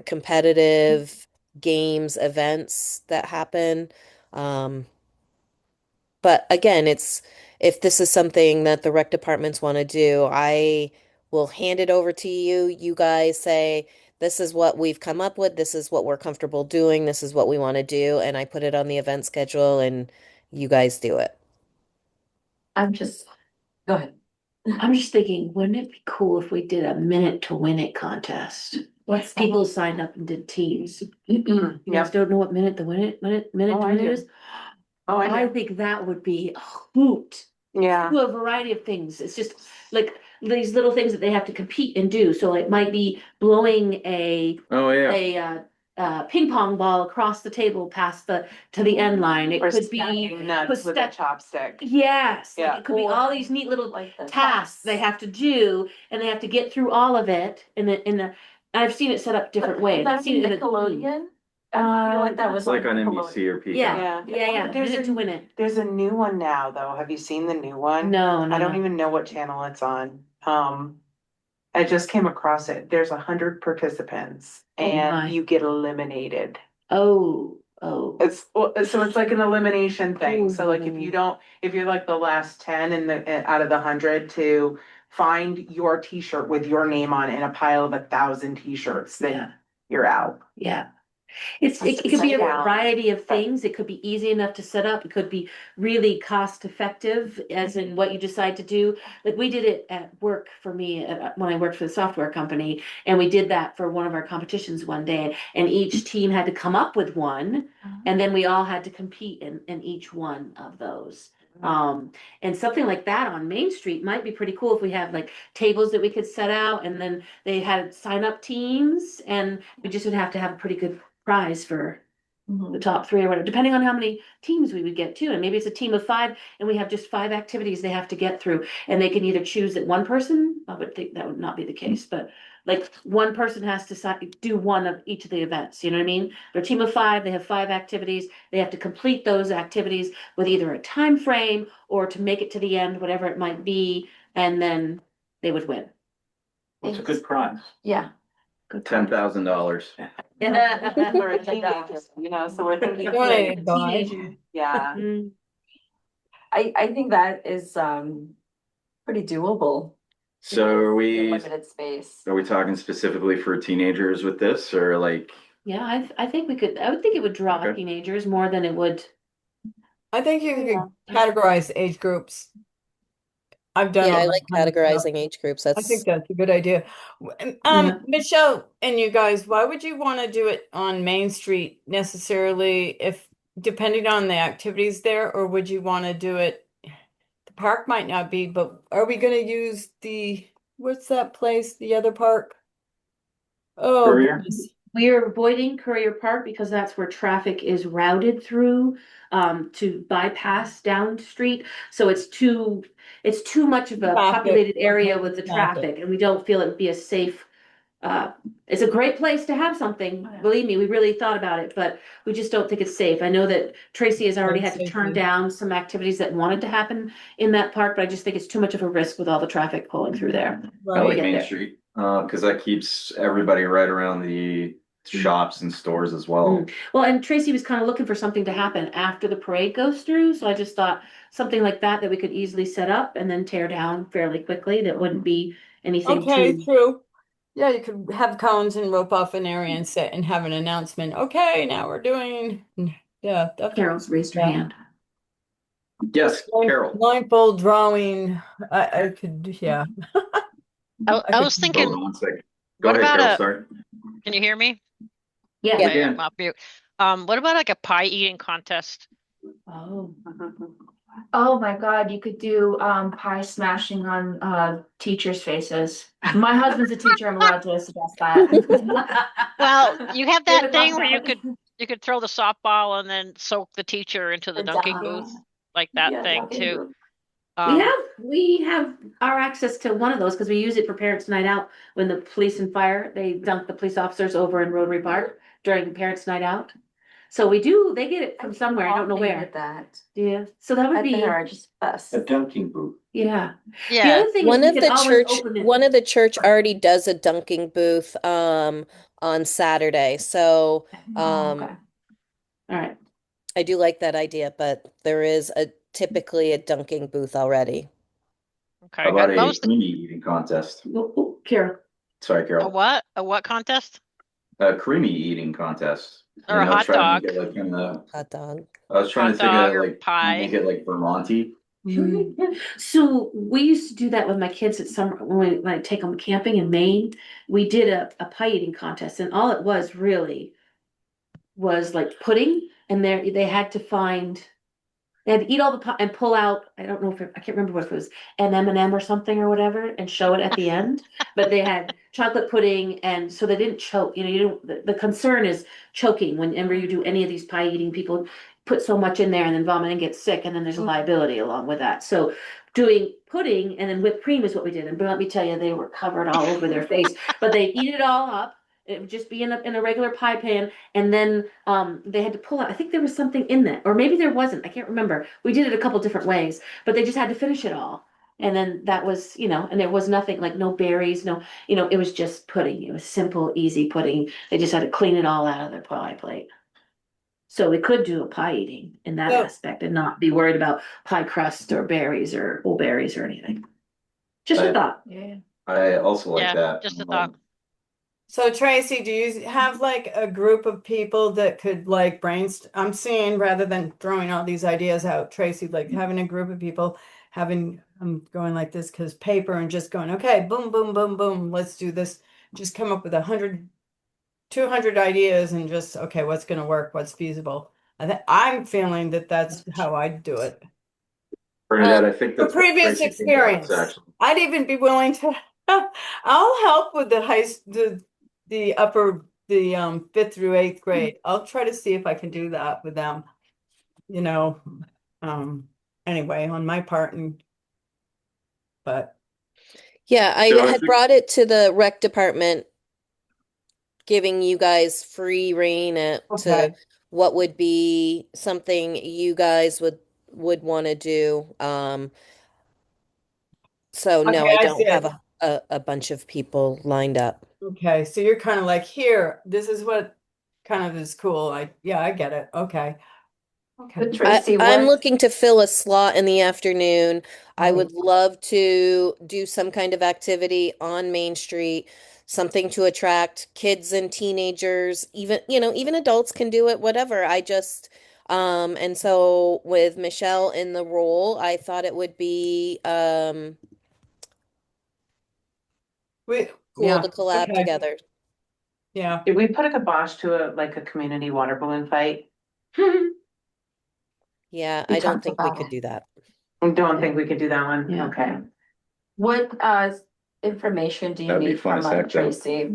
competitive games events that happen. Um, But again, if this is something that the rec departments want to do, I will hand it over to you. You guys say, this is what we've come up with, this is what we're comfortable doing, this is what we want to do, and I put it on the event schedule and you guys do it. I'm just, go ahead. I'm just thinking, wouldn't it be cool if we did a minute to win it contest? What's People signed up and did teams. You guys Yep. don't know what minute to win it, minute Oh, to I win it do. is? Oh, I I do. think that would be a hoot. Yeah. Do a variety of things. It's just like these little things that they have to compete and do. So it might be blowing Oh, yeah. ping pong ball across the table past to the end line. It Or could be stacking nuts with a step- chopstick. yes, like Yeah. it could be all these neat little Like the tasks they have to do, and they have to get through all of it. In the I've seen it set up different ways. I've That's seen it in Nickelodeon. I feel like that was It's like on Nickelodeon. NBC or Peacock. Yeah, yeah. There's Minute a to win it. There's a new one now, though. Have you seen the new one? No, no, I don't no. even know what channel it's on. I just came across it. There's 100 participants Oh and my. you get eliminated. Oh. So it's like an elimination thing. So like Ooh. if you're like the last 10 out of the 100 to find your t-shirt with your name on it in a pile of 1,000 t-shirts, Yeah. then you're out. Yeah. It That's could be a exciting. variety of things. It could be easy enough to set up. It could be really cost effective, as in what you decide to do. Like we did it at work for me when I worked for the software company, and we did that for one of our competitions one day. And each team had to come up with one, and then we all had to compete in each one of those. And something like that on Main Street might be pretty cool if we have like tables that we could set out and then they had sign up teams and we just would have to have a pretty good prize for the top three or whatever, depending on how many teams we would get to. And maybe it's a team of five and we have just five activities they have to get through. And they can either choose that one person, I would think that would not be the case, but like one person has to do one of each of the events. You know what I mean? They're a team of five, they have five activities. They have to complete those activities with either a time frame or to make it to the end, whatever it might be, and then they would win. What's a good prize? Yeah. $10,000. For a teenager, you know, so we're thinking. Donated by. Teenager. Yeah. Mm. I think that is pretty doable. So are we Limited space. talking specifically for teenagers with this, or like, Yeah, I think I would think it would draw Okay. teenagers more than it would. I think you could categorize age groups. I've done Yeah, I all like that kind of stuff. categorizing age groups. I think That's that's a good idea. Yeah. Michelle and you guys, why would you want to do it on Main Street necessarily if depending on the activities there, or would you want to do it? The park might not be, but are we going to use what's that place? The other park? Oh, Courier? goodness. We are avoiding Courier Park because that's where traffic is routed through to bypass down street. So it's too much of a Traffic. populated area with the Traffic. traffic, and we don't feel it would be a safe. It's a great place to have something. Oh, yeah. Believe me, we really thought about it, but we just don't think it's safe. I know that Tracy has already had to Safety. turn down some activities that wanted to happen in that park, but I just think it's too much of a risk with all the traffic pulling through there. I like get Main there. Street, because that keeps everybody right around the shops and stores as well. Well, and Tracy was kind of looking for something to happen after the parade goes through, so I just thought something like that we could easily set up and then tear down fairly quickly. That wouldn't be anything Okay, too. true. Yeah, you could have cones and rope off an area and set and have an announcement. Okay, now we're doing. Yeah, definitely. Carol's raised her Yeah. hand. Yes, Carol. Blindfold drawing. I could, yeah. I was Hold thinking, on one second. Go what ahead, about Carol, a, sorry. can you hear me? Yeah. Yeah. Okay, I'm off mute. What about like a pie eating contest? Oh. Oh my God, you could do pie smashing on teachers' faces. My husband's a teacher, I'm allowed to suggest that. Well, you have They that would thing love where that. you could throw the softball and then soak the teacher into the dunking booth, like that Yeah, thing dunking too. booth. We have our access to one of those because we use it for Parents Night Out when the police and fire, they dunk the police officers over in Rotary Park during Parents Night Out. So they get it from somewhere, I don't know They where. did that Yeah, so that would at the be, Heritage Fest. A dunking booth. yeah. The Yeah, other thing is one we of could the always church open it. one of the church already does a dunking booth on Saturday. So Oh, okay. All right. I do like that idea, but there is typically a dunking booth already. okay. How about a Most creamy eating contest? Oh, Carol. Sorry, a Carol. what? A what contest? A creamy eating contest. Or a hot try to dog? make it like kind of. Hot dog. I was trying Hot to think dog of or like pie? make it like Vermonty. So we used to do that with my kids at summer when I take them camping in Maine. We did a pie eating contest, and all it was really was like pudding, and they had to find. They had to eat all the pie and pull out. I don't know I can't remember if it was an M&M or something or whatever, and show it at the end. But they had chocolate pudding, and so they didn't choke. You know, you don't. The concern is choking whenever you do any of these pie eating. People put so much in there and then vomit and get sick, and then there's a liability along with that. So doing pudding and then whipped cream is what we did. And let me tell you, they were covered all over their face, but they eat it all up. It would just be in a regular pie pan, and then they had to pull out. I think there was something in that, or maybe there wasn't. I can't remember. We did it a couple different ways, but they just had to finish it all. And then that was, and there was nothing like no berries, no, it was just pudding. It was simple, easy pudding. They just had to clean it all out of their pie plate. So we could do a pie eating in that Yeah. aspect and not be worried about pie crust or berries or berries or anything. Just a Right. thought. Yeah. I also like Yeah, that. just a thought. So Tracy, do you have like a group of people that could like brainstorm? I'm seeing rather than throwing all these ideas out, Tracy, like having a group of people I'm going like this because paper and just going, okay, boom, boom, boom, boom, let's do this. Just come up with 100, 200 ideas and just, okay, what's going to work? What's feasible? I'm feeling that that's how I'd do it. Bernadette, I think For that's what previous Tracy came to us, experience, actually. I'd even be willing to, I'll help with the upper, fifth through eighth grade. I'll try to see if I can do that with them, you know, anyway, on my part but Yeah, I So I had think, brought it to the rec department, giving you guys free reign to okay. what would be something you guys would want to do. So no, Okay, I I don't see have it. a bunch of people lined up. Okay, so you're kind of like, here, this is what kind of is cool. Yeah, I get it. Okay. Okay. But Tracy, I'm what, looking to fill a slot in the afternoon. I Right. would love to do some kind of activity on Main Street, something to attract kids and teenagers, even, even adults can do it, whatever. And so with Michelle in the role, I thought it would be We, cool yeah, to collab okay, together. yeah. Did we put a kibosh to like a community water balloon fight? Yeah, we I don't talked think we about could it. do that. I don't think we could do that one. Yeah. Okay. What information do you That'd be need fun from as heck, though. Tracy,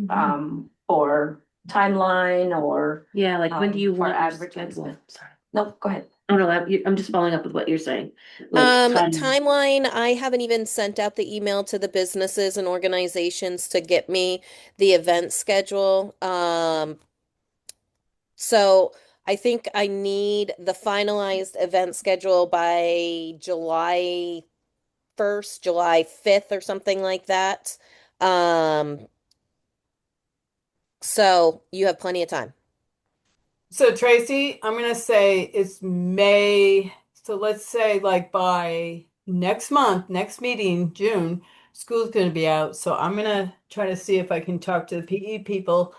for timeline or, Yeah, like when do you for want your advertisement? schedule? Sorry. No, go ahead. Oh, no, I'm just following up with what you're saying. Like Timeline, I haven't even sent out the email to the businesses and organizations to get me the event schedule. So I think I need the finalized event schedule by July 1st, July 5th or something like that. Um, so you have plenty of time. So Tracy, I'm gonna say it's May. So let's say like by next month, next meeting, June, school's gonna be out. So I'm gonna try to see if I can talk to the PE people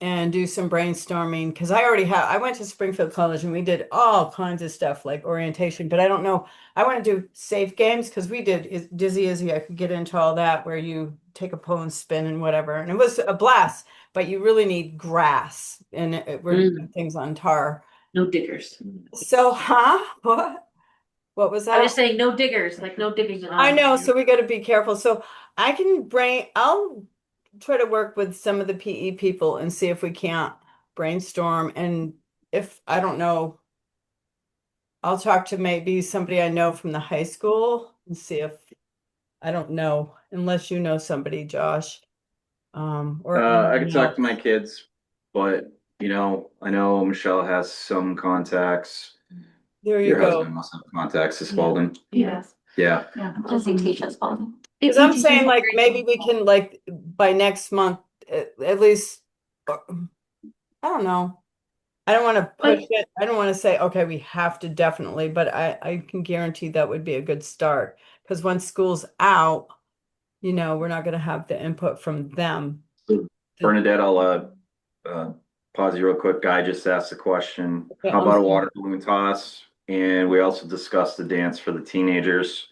and do some brainstorming because I went to Springfield College and we did all kinds of stuff like orientation, but I don't know. I want to do safe games because we did Dizzy Izzy. I could get into all that where you take a pole and spin and whatever. And it was a blast, but you really need grass and we're doing things on tar. no diggers. So, huh? What was I that? was saying no diggers, like no digging. I know, so we got to be careful. So I'll try to work with some of the PE people and see if we can't brainstorm. And if I don't know, I'll talk to maybe somebody I know from the high school and see if I don't know, unless you know somebody, Josh, or I anyone could talk to else. my kids, but I know Michelle has some contacts. There you Your go. husband must have contacts to Spalding. Yes. Yeah. Yeah. Does he teach us all? Because I'm saying like maybe we can like by next month at least. I don't know. I don't want to push it. I don't want to say, okay, we have to definitely, but I can guarantee that would be a good start. Because once school's out, we're not going to have the input from them. Bernadette, I'll pause you real quick. Guy just asked a question. Yeah, How I'm about a sorry. water balloon toss? And we also discussed the dance for the teenagers.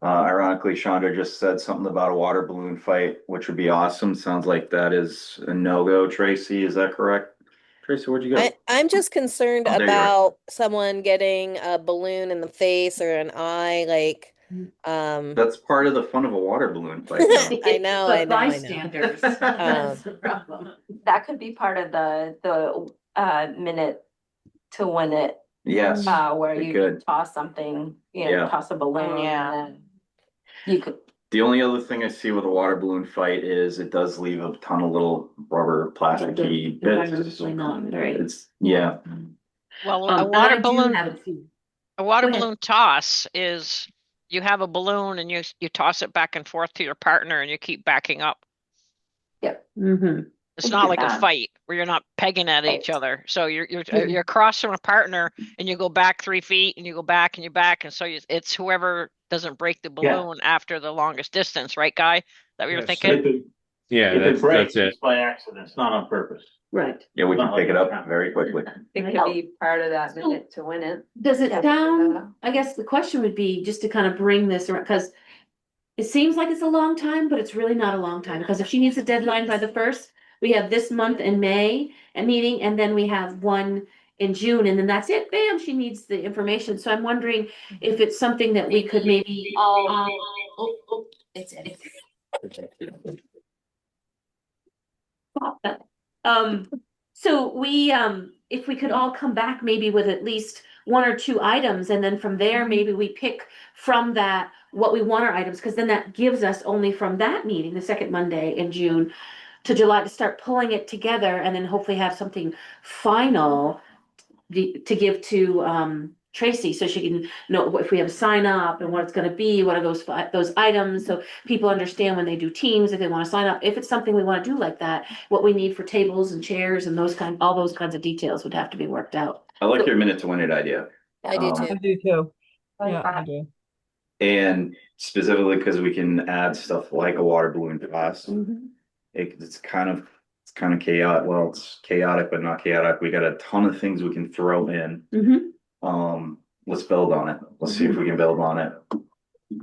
Ironically, Chandra just said something about a water balloon fight, which would be awesome. Sounds like that is a no-go, Tracy. Is that correct? Tracy, where'd you go? I'm just concerned Oh, there you are. about someone getting a balloon in the face or an eye, like, That's part of the fun of a water balloon fight. though. I know, But I know, I know. bystanders, that's the problem. That could be part of the minute to win it, Yes, where it you could. toss something, Yeah. toss a balloon. Yeah. And then you could, The only other thing I see with a water balloon fight is it does leave a ton of little rubber plasticky bits. Environmentally not very. It's, yeah. Well, And I do have a few. a water Go ahead. balloon toss is you have a balloon and you toss it back and forth to your partner and you keep backing up. Mm-hmm. It's We not did like a that. fight where you're not pegging at each Right. other. So you're across from a partner and you go back 3 feet and you go back and you back and so it's whoever doesn't break the Yeah. balloon after the longest distance, right, Guy? Is that what you're If thinking? it, Yeah, if it that's breaks, it. it's by accident, it's not on purpose. Right. Yeah, we can pick it up very quickly. it could be part of that minute to win it. Does it Yeah. sound, I guess the question would be just to kind of bring this around, because it seems like it's a long time, but it's really not a long time, because if she needs a deadline by the 1st, we have this month in May a meeting, and then we have one in June, and then that's it, bam, she needs the information. So I'm wondering if it's something that we could maybe it's stop that. So we, if we could all come back maybe with at least one or two items, and then from there, maybe we pick from that what we want our items, because then that gives us only from that meeting, the second Monday in June to July, to start pulling it together, and then hopefully have something final to give to Tracy, so she can know if we have a sign up and what it's going to be, what are those items, so people understand when they do teams, if they want to sign up, if it's something we want to do like that, what we need for tables and chairs and all those kinds of details would have to be worked out. I like your minute to win it idea. I do Um, I too. do too. Yeah, I do. And specifically because we can add stuff like a water balloon class. Mhm. It's kind of chaotic. Well, it's chaotic, but not chaotic. We got a ton of things we can throw in. Let's build on it. Let's see if we can build on it.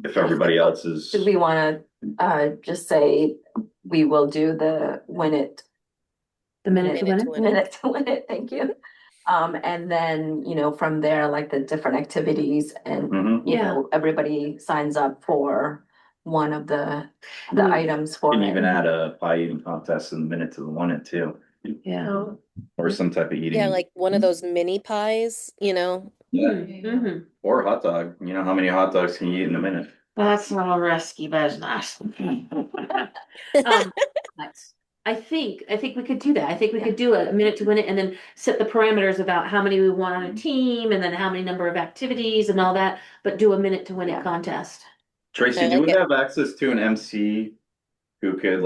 If everybody else is, Do we want to just say we will do the The minute to win it. minute to win it? Thank you. And then, from there, like the different activities and, Mhm. everybody signs up for one of the Mm. items for Can it. even add a pie eating contest in the minute to the one it too, Yeah. or some type of eating. Yeah, like one of those mini pies, you know. Yeah, Mhm. or a hot dog. You know how many hot dogs can you eat in a minute? That's not a risky business. I think we could do that. I think we could do a minute to win it, and then set the parameters about how many we want on a team, and then how many number of activities and all that, but do a minute to win it contest. Tracy, I do like we it. have access to an MC who could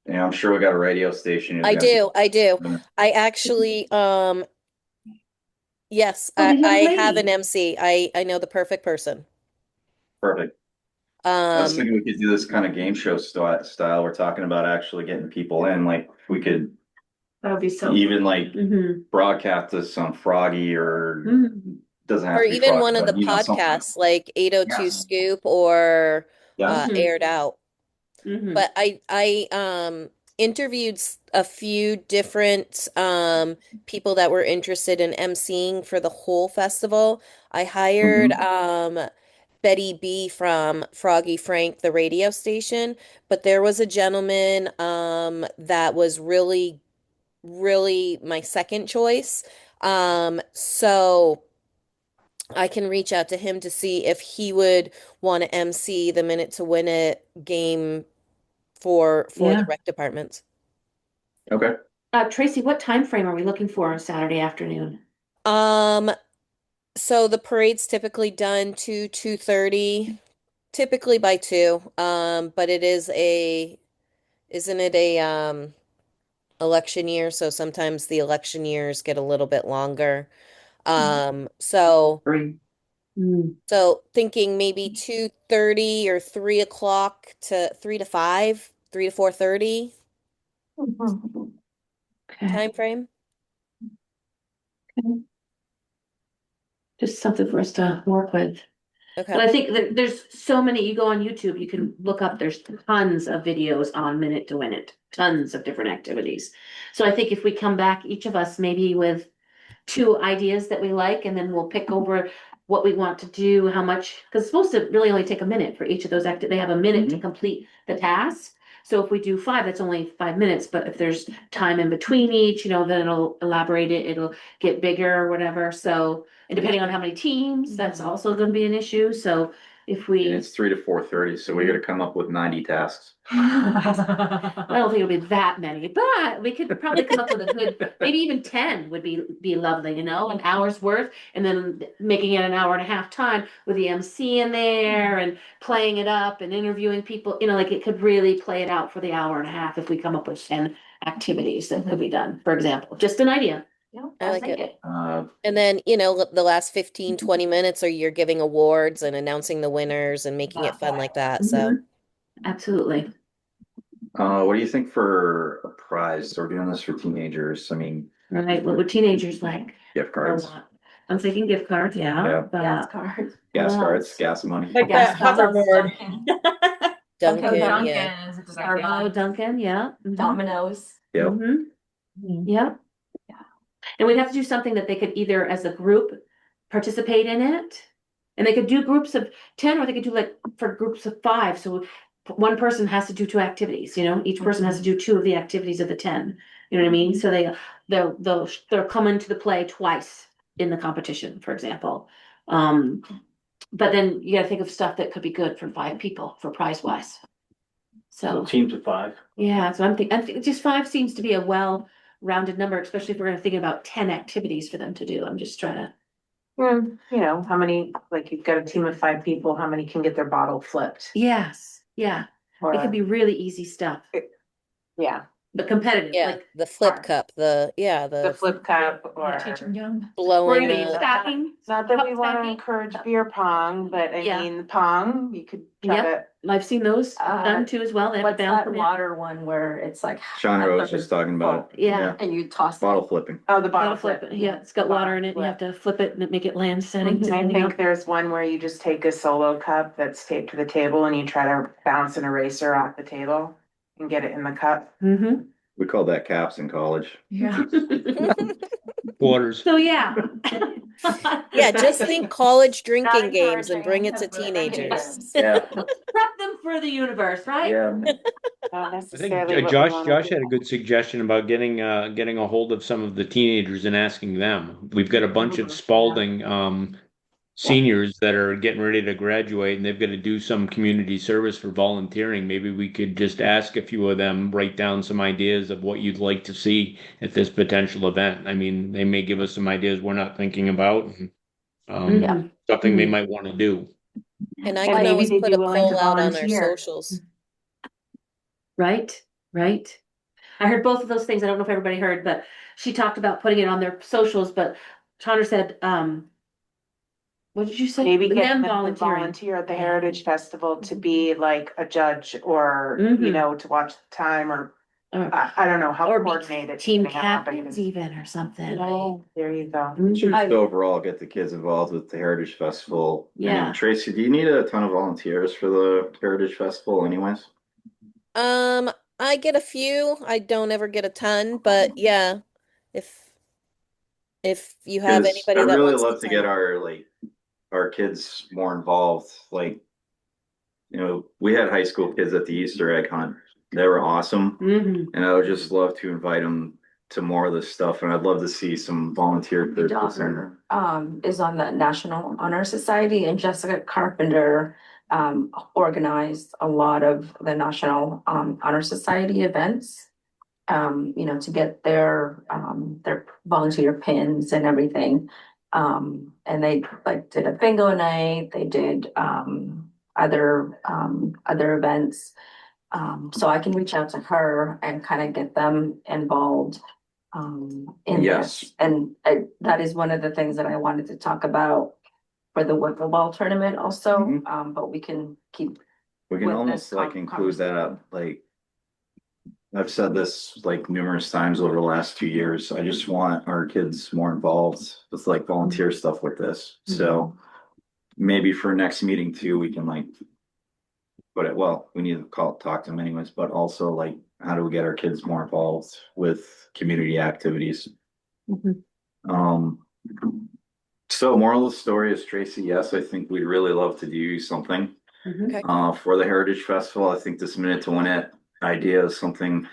I'm sure we got a radio station. who's I gonna- do. I do. I actually, yes, Oh, the young I have lady. an MC. I know the perfect person. Perfect. I was Um, thinking we could do this kind of game show style. We're talking about actually getting people in. Like we could That would be so. even Mhm. broadcast this on Froggy or Mhm. doesn't have or to be even Froggy, one of the but something. podcasts like 802 Yes. Scoop or Yeah. Aired Out. Mhm. But I interviewed a few different people that were interested in emceeing for the whole festival. I hired Betty B from Froggy Frank, the radio station, but there was a gentleman that was really, really my second choice. So I can reach out to him to see if he would want to MC the Minute to Win It game for the Yeah. rec departments. Okay. Tracy, what time frame are we looking for on Saturday afternoon? Um, so the parade's typically done to 2:30, typically by 2. But it is isn't it a election year, so sometimes the election years get a little bit longer. So Three. Mm. so thinking maybe 2:30 or 3 o'clock to 3 to 5, 3 to 4:30 Okay. time frame. Just something for us to work with. But Okay. I think that there's so many, you go on YouTube, you can look up, there's tons of videos on Minute to Win It, tons of different activities. So I think if we come back, each of us maybe with two ideas that we like, and then we'll pick over what we want to do, how much, because it's supposed to really only take a minute for each of those they have a minute to complete the task. So if we do 5, that's only 5 minutes, but if there's time in between each, then it'll elaborate it, it'll get bigger or whatever, so, and depending on how many teams, that's also gonna be an issue, so if And we. it's 3 to 4:30, so we got to come up with 90 tasks. I don't think it'll be that many, but we could probably come up with a good, maybe even 10 would be lovely, an hour's worth, and then making it an hour and a half time with the MC in there and playing it up and interviewing people, like it could really play it out for the hour and a half if we come up with 10 activities that could be done, for example, just an idea. I like it. Uh, And then, the last 15, 20 minutes are you're giving awards and announcing the winners and making it fun like that. So, Mhm. Absolutely. what do you think for a prize? So we're doing this for teenagers. I mean, Right, what would teenagers like? gift Or cards, what? I'm thinking gift cards, Yeah. yeah, Gas but. cards. gas What cards, else? gas money. Like Gas that cards, hoverboard. Duncan, Dunkin' yeah. is a good idea. Oh, Duncan, yeah. Mhm. Dominoes. Yep. Mhm. Yep. And we'd have to do something that they could either as a group participate in it. And they could do groups of 10, or they could do like for groups of 5. So one person has to do 2 activities, each person has to do 2 of the activities of the 10. You know what I mean? So they'll come into the play twice in the competition, for example. But then you gotta think of stuff that could be good for 5 people for prize wise. So, Teams of 5. yeah, so I think just 5 seems to be a well-rounded number, especially if we're gonna think about 10 activities for them to do. I'm just trying to. How many, like you've got a team of 5 people, how many can get their bottle flipped? Yes, yeah, it could Or, be really easy stuff, yeah, but competitive, Yeah, like. the flip Hard. cup, the the flip cup or. Teach them young. We're blowing gonna be the, stacking. Not that we Cup want to stacking? encourage beer pong, but I Yeah. mean, pong, you could try to. I've seen those done too as well. They have to What's balance that them. water one where it's like. Sean a was third just talking about it. Yeah. And you toss. Bottle flipping. Oh, the Bottle bottle flip, flip. yeah, it's got water in it. You Bottle have to flip it and it make it land setting. And I think there's one where you just take a solo cup that's taped to the table and you try to bounce an eraser off the table and get it in the cup. Mm-hmm. We called that caps in college. Yeah. Quarters. So, yeah. yeah, just think college drinking Not games and encouraging, bring it to but I mean, teenagers. Yeah. Prep them for the universe, right? Yeah. Not I think necessarily what we Josh wanna had a do. good suggestion about getting a hold of some of the teenagers and asking them. We've got a bunch of Spalding seniors that are getting ready to graduate and they've got to do some community service for volunteering. Maybe we could just ask a few of them, write down some ideas of what you'd like to see at this potential event. I mean, they may give us some ideas we're not thinking about, and, Yeah. something they might want to do. And I And can maybe always they'd put be a willing to poll out on our volunteer. socials. Right, right. I heard both of those things. I don't know if everybody heard, but she talked about putting it on their socials, but Connor said, what did you say? Maybe getting Them them to volunteering. volunteer at the Yeah. Heritage Festival to be like a judge or, Mhm. to watch the time or, Or- I don't know how Or be coordinated. team depending on how big it captains is. even or something. Oh, there you go. Mhm. Just overall get the kids involved with the Heritage Festival. Yeah. And Tracy, do you need a ton of volunteers for the Heritage Festival anyways? I get a few. I don't ever get a ton, but yeah, if you have Because anybody I'd that really wants to love to get sign up. our kids more involved. Like, we had high school kids at the Easter egg hunt. They were awesome. Mhm. And I would just love to invite them to more of this stuff. And I'd love to see some volunteer My groups. daughter is on the National Honor Society, and Jessica Carpenter organized a lot of the National Honor Society events. To get their volunteer pins and everything. And they like did a bingo night, they did other events. So I can reach out to her and kind of get them involved in Yes. this. And that is one of the things that I wanted to talk about for the wiffle ball tournament also. Mhm. But we can keep. We can with almost this include conversation. that, like, I've said this like numerous times over the last 2 years. I just want our kids more involved with like volunteer stuff with this. So maybe for next meeting too, we can we need to talk to them anyways, but also like, how do we get our kids more involved with community activities? Mhm. So moral of the story is, Tracy, yes, I think we'd really love to do something Mhm. for the Heritage Festival. I think this Minute to Win It idea is something,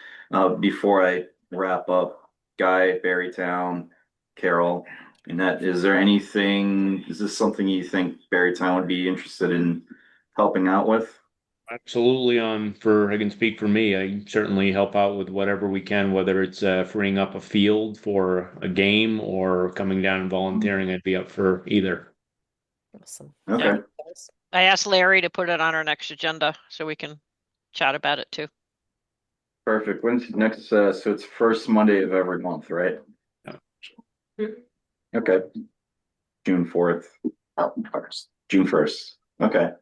before I wrap up, Guy, Berrytown, Carol, and is this something you think Berrytown would be interested in helping out with? Absolutely. I can speak for me. I certainly help out with whatever we can, whether it's freeing up a field for a game or coming down and volunteering. I'd be up for either. Awesome. Okay, Yeah. I asked Larry to put it on our next agenda so we can chat about it too. perfect. When's next, so it's first Monday of every month, right? Yeah. Okay. June 4th, Oh, first. June 1st. Okay.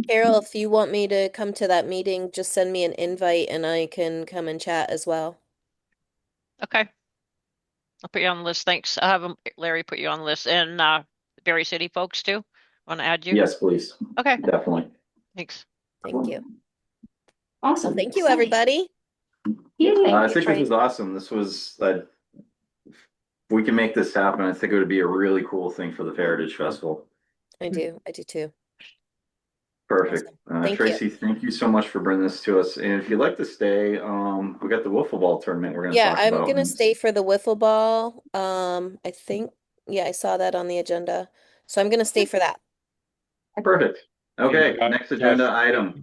Carol, if you want me to come to that meeting, just send me an invite and I can come and chat as well. Okay. I'll put you on the list. Thanks. I'll have Larry put you on the list, and Berry City folks too. Want to add you? Yes, please. Okay. Definitely. Thanks. Thank you. Awesome. Thank you, everybody. Yay. I think this was awesome. This was, we can make this happen, I think it would be a really cool thing for the Heritage Festival. I do too. Perfect. Awesome. Thank you. Tracy, thank you so much for bringing this to us. And if you'd like to stay, we got the wiffle ball tournament we're gonna Yeah, talk I'm about. gonna stay for the wiffle ball. I think, yeah, I saw that on the agenda. So I'm gonna stay for that. Perfect. Okay, And, next Josh, agenda item. you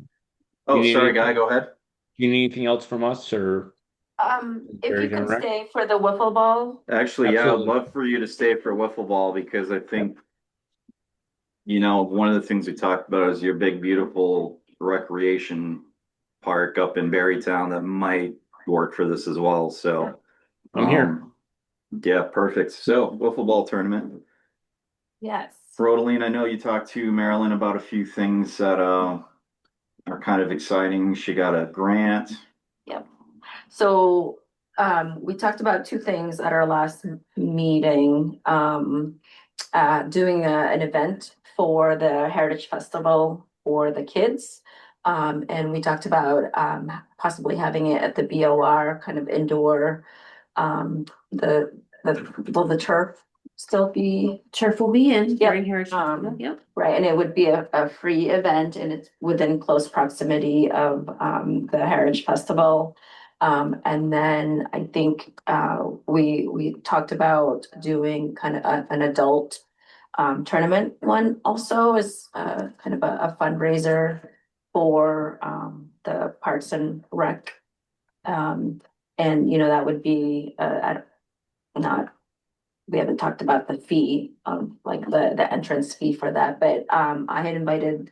Oh, need sorry, Guy, anything- go ahead. Do you need anything else from us or? If Very you can direct. stay for the wiffle ball, Actually, yeah, I'd Absolutely. love for you to stay for wiffle ball because I think, one of the things we talked about is your big, beautiful recreation park up in Berrytown that might work for this as well. So, I'm here. Yeah, perfect. So, wiffle ball tournament. yes. Rodaline, I know you talked to Marilyn about a few things that are kind of exciting. She got a grant. Yep. So, we talked about two things at our last meeting. Doing an event for the Heritage Festival for the kids. And we talked about possibly having it at the BOR, kind of indoor. The will the turf still be Turf will be in Yep. during Heritage Um, Festival, yep. right, and it would be a free event, and it's within close proximity of the Heritage Festival. And then I think we talked about doing kind of an adult tournament one also as kind of a fundraiser for the Parks and Rec. And that would be not, we haven't talked about the fee, like the entrance fee for that, but I had invited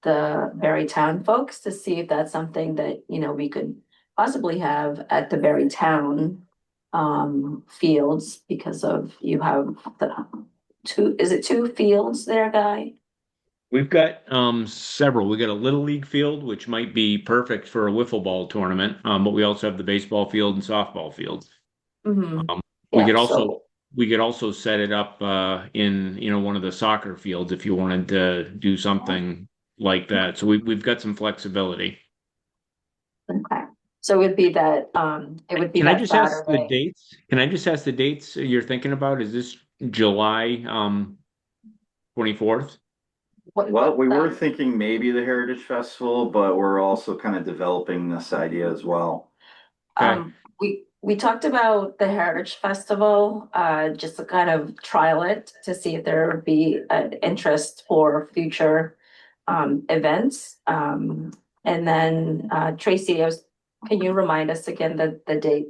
the Barry Town folks to see if that's something that, we could possibly have at the Barry Town fields, because of, you have two fields there, Guy? We've got several. We got a little league field, which might be perfect for a wiffle ball tournament. But we also have the baseball field and softball field. Mhm. We Yeah, could so- also we could also set it up in one of the soccer fields if you wanted to do something like that. So we've got some flexibility. Okay, so it would be that, it would be Can I that just ask the Saturday. dates? Can I just ask the dates you're thinking about? Is this July 24th? Well, we were um, thinking maybe the Heritage Festival, but we're also kind of developing this idea as well. Okay. We talked about the Heritage Festival, just to kind of trial it to see if there would be an interest for future events. And then Tracy, can you remind us again the date,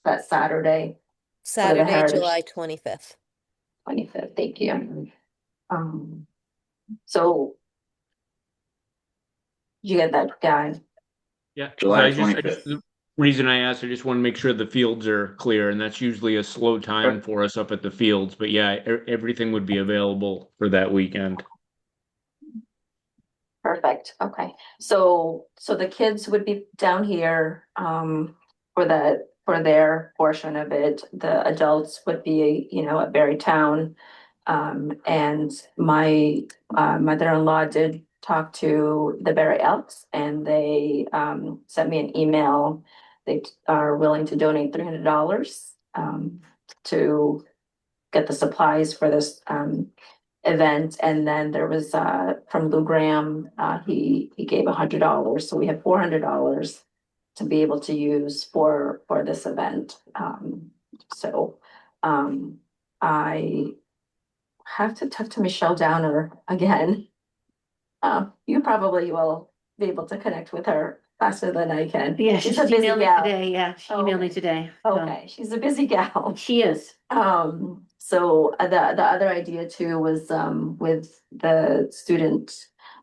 that Saturday? Saturday, Heritage. July 25th. 25th, thank you. So did you get that, Guy? Yeah. July So 25th. the reason I asked, I just want to make sure the fields are clear, and that's usually a slow time Okay. for us up at the fields. But yeah, everything would be available for that weekend. Perfect, okay. So the kids would be down here, for their portion of it. The adults would be, at Berrytown. And my mother-in-law did talk to the Barre Elks, and they sent me an email. They are willing to donate $300 to get the supplies for this event. And then there was from Lou Graham, he gave $100, so we have $400 to be able to use for this event. So I have to talk to Michelle Downer again. You probably will be able to connect with her faster than I can. Yeah, she She's a just busy emailed me gal. today, yeah, she Oh, emailed me okay. today. so. Okay, she's a busy gal. She is. So the other idea too was with the student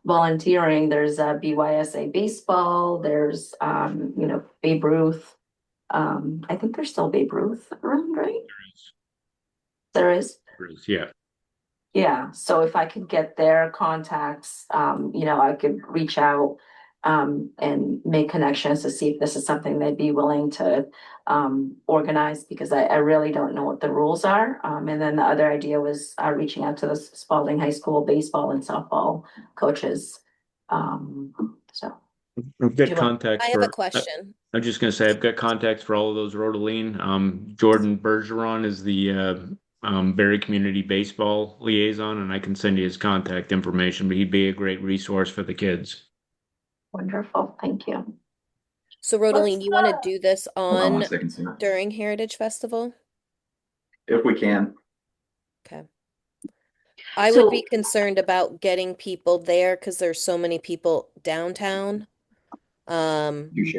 volunteering, there's BYSA baseball, there's Babe Ruth. I think there's still Babe Ruth around, right? There is. Yeah. Yeah, so if I could get their contacts, I could reach out and make connections to see if this is something they'd be willing to organize, because I really don't know what the rules are. And then the other idea was reaching out to the Spalding High School baseball and softball coaches. So I've Do got you want- contacts I have a for, question. I'm just gonna say, I've got contacts for all of those Rotaline. Jordan Bergeron is the Barre Community Baseball liaison, and I can send you his contact information, but he'd be a great resource for the kids. Wonderful, thank you. So Rodaline, you want to do this Hold on one on second, Sam. during Heritage Festival? If we can. Okay. I would be So, concerned about getting people there because there's so many people downtown. Touche.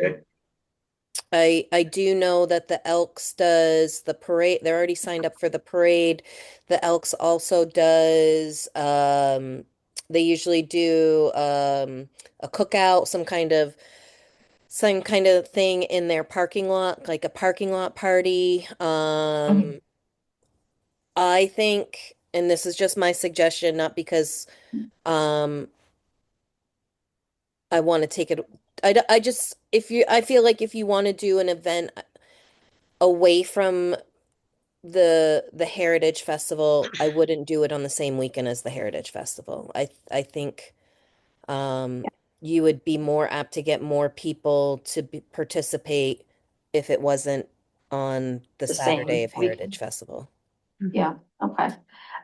I do know that the Elks does the parade. They're already signed up for the parade. The Elks also does they usually do a cookout, some kind of thing in their parking lot, like a parking lot party. I think, and this is just my suggestion, not because um I want to take it. I just, if you, I feel like if you want to do an event away from the Heritage Festival, I wouldn't do it on the same weekend as the Heritage Festival. I think you would be more apt to get more people to participate if it wasn't on the The same Saturday of week. Heritage Festival. Yeah, okay.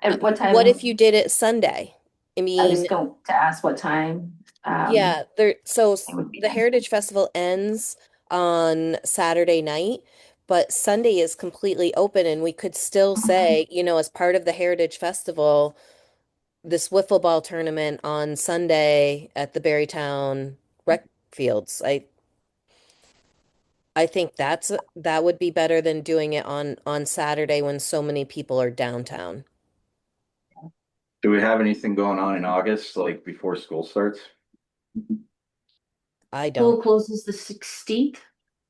And what time? What if you did it Sunday? I I was mean, going to ask what time. yeah, It would be the then. Heritage Festival ends on Saturday night, but Sunday is completely open and we could still say, as part of the Heritage Festival, this wiffle ball tournament on Sunday at the Berrytown rec fields. I think that would be better than doing it on Saturday when so many people are downtown. Do we have anything going on in August, like before school starts? I school don't. closes the 16th,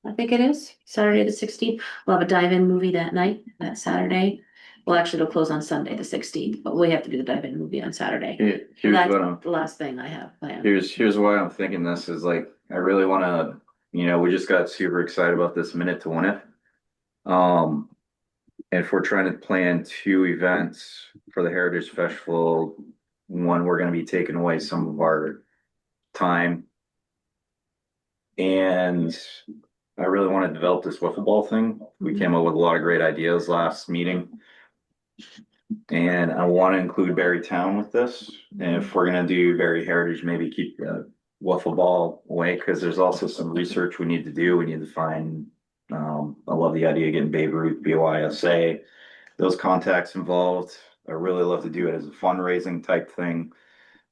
I think it is, Saturday the 16th. We'll have a dive-in movie that night, that Saturday. Well, actually, it'll close on Sunday, the 16th, but we have to do the dive-in movie on Saturday. Here's That's what I'm, the last thing I have planned. here's why I'm thinking this is like, I really wanna, we just got super excited about this minute to win it. Um, and if we're trying to plan two events for the Heritage Festival, one, we're gonna be taking away some of our time. And I really want to develop this wiffle ball thing. We came up with a lot of great ideas last meeting. And I want to include Barry Town with this. And if we're gonna do Barry Heritage, maybe keep the wiffle ball away, because there's also some research we need to do. We need to find, I love the idea of getting Babe Ruth, BYSA, those contacts involved. I really love to do it as a fundraising type thing.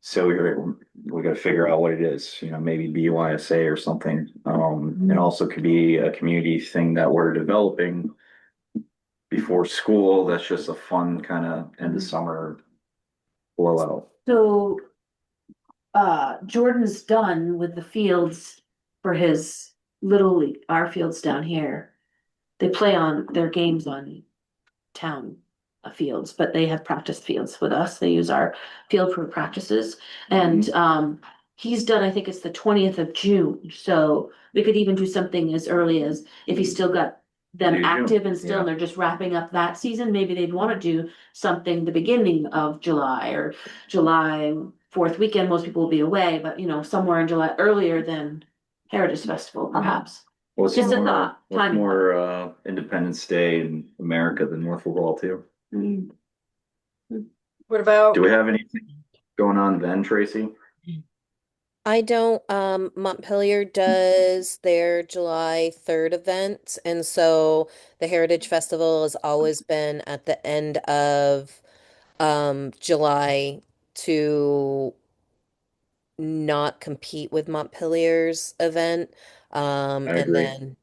So we gotta figure out what it is, maybe BYSA or something. It also could be a community thing that we're developing before school. That's just a fun kind of end of summer blowout. So, Jordan's done with the fields for his Little League, our fields down here. They play on their games on town fields, but they have practice fields with us. They use our field for practices. And he's done, I think it's the 20th of June. So we could even do something as early as if he's still got them Do June, active and still yeah. and they're just wrapping up that season, maybe they'd want to do something the beginning of July or July 4th weekend. Most people will be away, but somewhere in July earlier than Heritage Festival, perhaps. What's Just a more, thought, what's timing. more Independence Day in America than North Football too? Mm. What about? Do we have anything going on then, Tracy? I don't, Montpelier does their July 3rd event, and so the Heritage Festival has always been at the end of July to not compete with Montpelier's event. I And agree. then,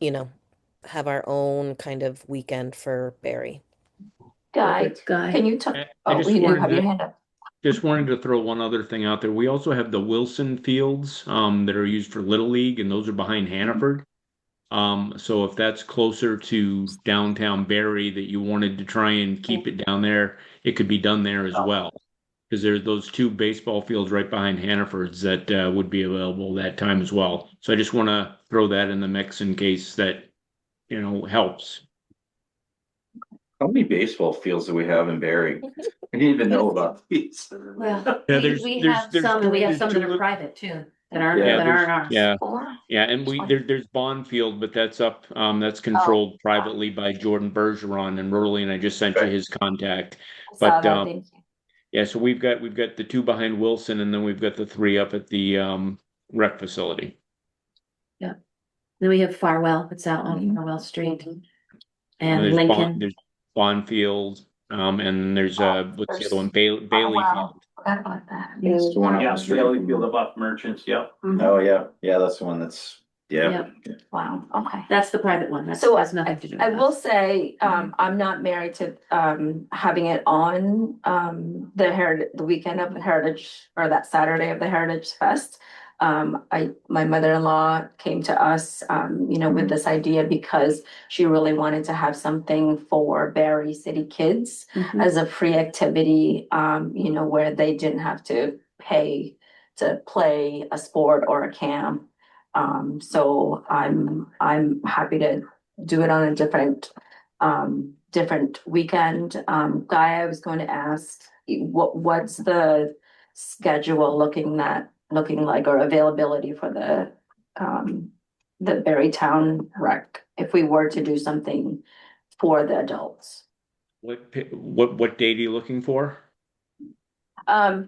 you know, have our own kind of weekend for Barry. Guy, Perfect. can you talk? I Oh, just you do wanted have your to hand up. Just wanted to throw one other thing out there. We also have the Wilson fields that are used for Little League, and those are behind Hannaford. So if that's closer to downtown Barry that you wanted to try and keep it down there, it could be done there as well. Because there's those two baseball fields right behind Hannaford's that would be available that time as well. So I just want to throw that in the mix in case that, helps. How many baseball fields do we have in Barry? I didn't even know about these. Well, Yeah, we have there's some, and we have there's some two that are li- private too. that aren't, Yeah, that aren't ours. Yeah, Four? yeah, and there's Bondfield, but that's up, that's controlled privately by Jordan Bergeron in Rutland, and I just sent you his contact. I saw But that, thank you. yeah, so we've got the two behind Wilson, and then we've got the three up at the rec facility. Then we have Farwell, it's out on Farwell Street. And There's Lincoln. there's Bondfield, and there's what's the other one? Oh, Bailey wow. Field. Forgot about that. It's the one Yeah, up the street. Bailey Field above Merchants, yep. Oh, yeah, yeah, that's the one that's, yeah. Wow, okay. That's the private one. That's, So has nothing to do with I will us. say, I'm not married to, having it on, the weekend of the Heritage, or that Saturday of the Heritage Fest. My mother-in-law came to us, with this idea because she really wanted to have something for Barre City kids Mhm. as a free activity, where they didn't have to pay to play a sport or a camp. So I'm happy to do it on a different weekend. Guy, I was going to ask, what's the schedule looking like, or availability for the Berrytown rec, if we were to do something for the adults? What date are you looking for?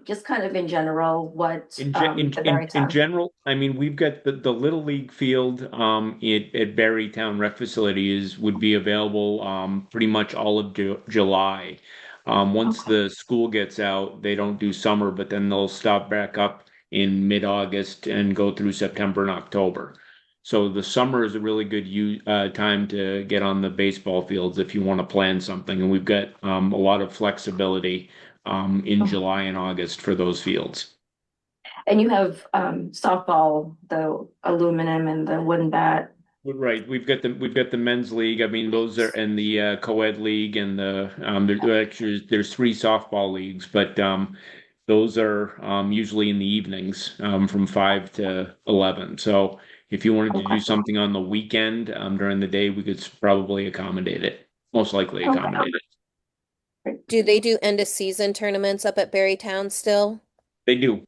Just kind of in general, what, In the Berrytown. general, I mean, we've got the Little League field at Barrytown Rec Facility would be available pretty much all of July. Once Okay. the school gets out, they don't do summer, but then they'll stop back up in mid-August and go through September and October. So the summer is a really good time to get on the baseball fields if you want to plan something, and we've got a lot of flexibility in July and August for those fields. And you have softball, the aluminum and the wooden bat. Right, we've got the men's league. I mean, those are and the co-ed league and the there's three softball leagues, but those are usually in the evenings from 5 to 11. So if you wanted to do Okay. something on the weekend during the day, we could probably accommodate it. Most likely Okay. accommodate it. Do they do end of season tournaments up at Berrytown still? They do,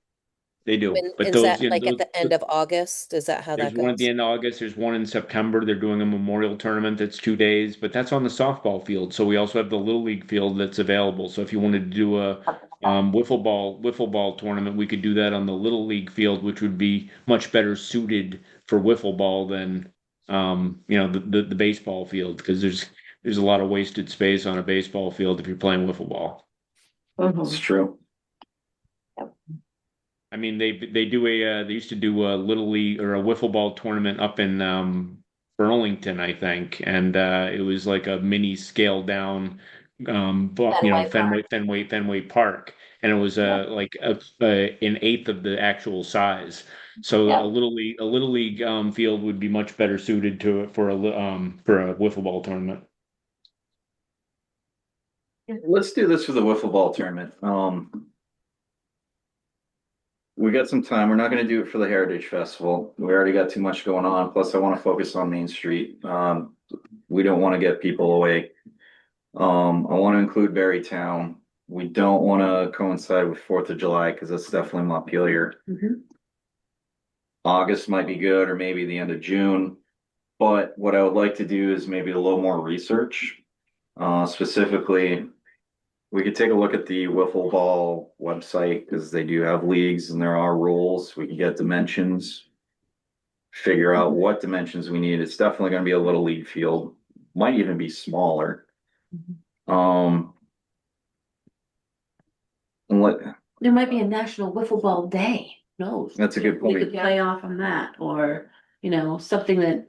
they do. When But is those, that you know, like at the end of August? Is that how there's that one at the goes? end of August. There's one in September. They're doing a memorial tournament that's 2 days, but that's on the softball field. So we also have the Little League field that's available. So if you wanted to do a wiffle ball tournament, we could do that on the Little League field, which would be much better suited for wiffle ball than the baseball field because there's a lot of wasted space on a baseball field if you're playing wiffle ball. It's true. I mean, they used to do a little league or a wiffle ball tournament up in Burlington, I think, and it was like a mini scale down, Fenway Park. Fenway Park, and it was like an eighth of the actual size. So Yeah. a little league field would be much better suited to it for a wiffle ball tournament. Let's do this for the wiffle ball tournament. We got some time. We're not gonna do it for the Heritage Festival. We already got too much going on. Plus, I want to focus on Main Street. We don't want to get people away. I want to include Berrytown. We don't want to coincide with 4th of July because that's definitely Montpelier. Mhm. August might be good, or maybe the end of June. But what I would like to do is maybe a little more research. Specifically, we could take a look at the wiffle ball website because they do have leagues and there are rules. We can get dimensions, figure out what dimensions we need. It's definitely going to be a little league field, might even be smaller. And There might be a National Wiffle Ball Day. Who knows? That's a good We point. could play off on that, or, something that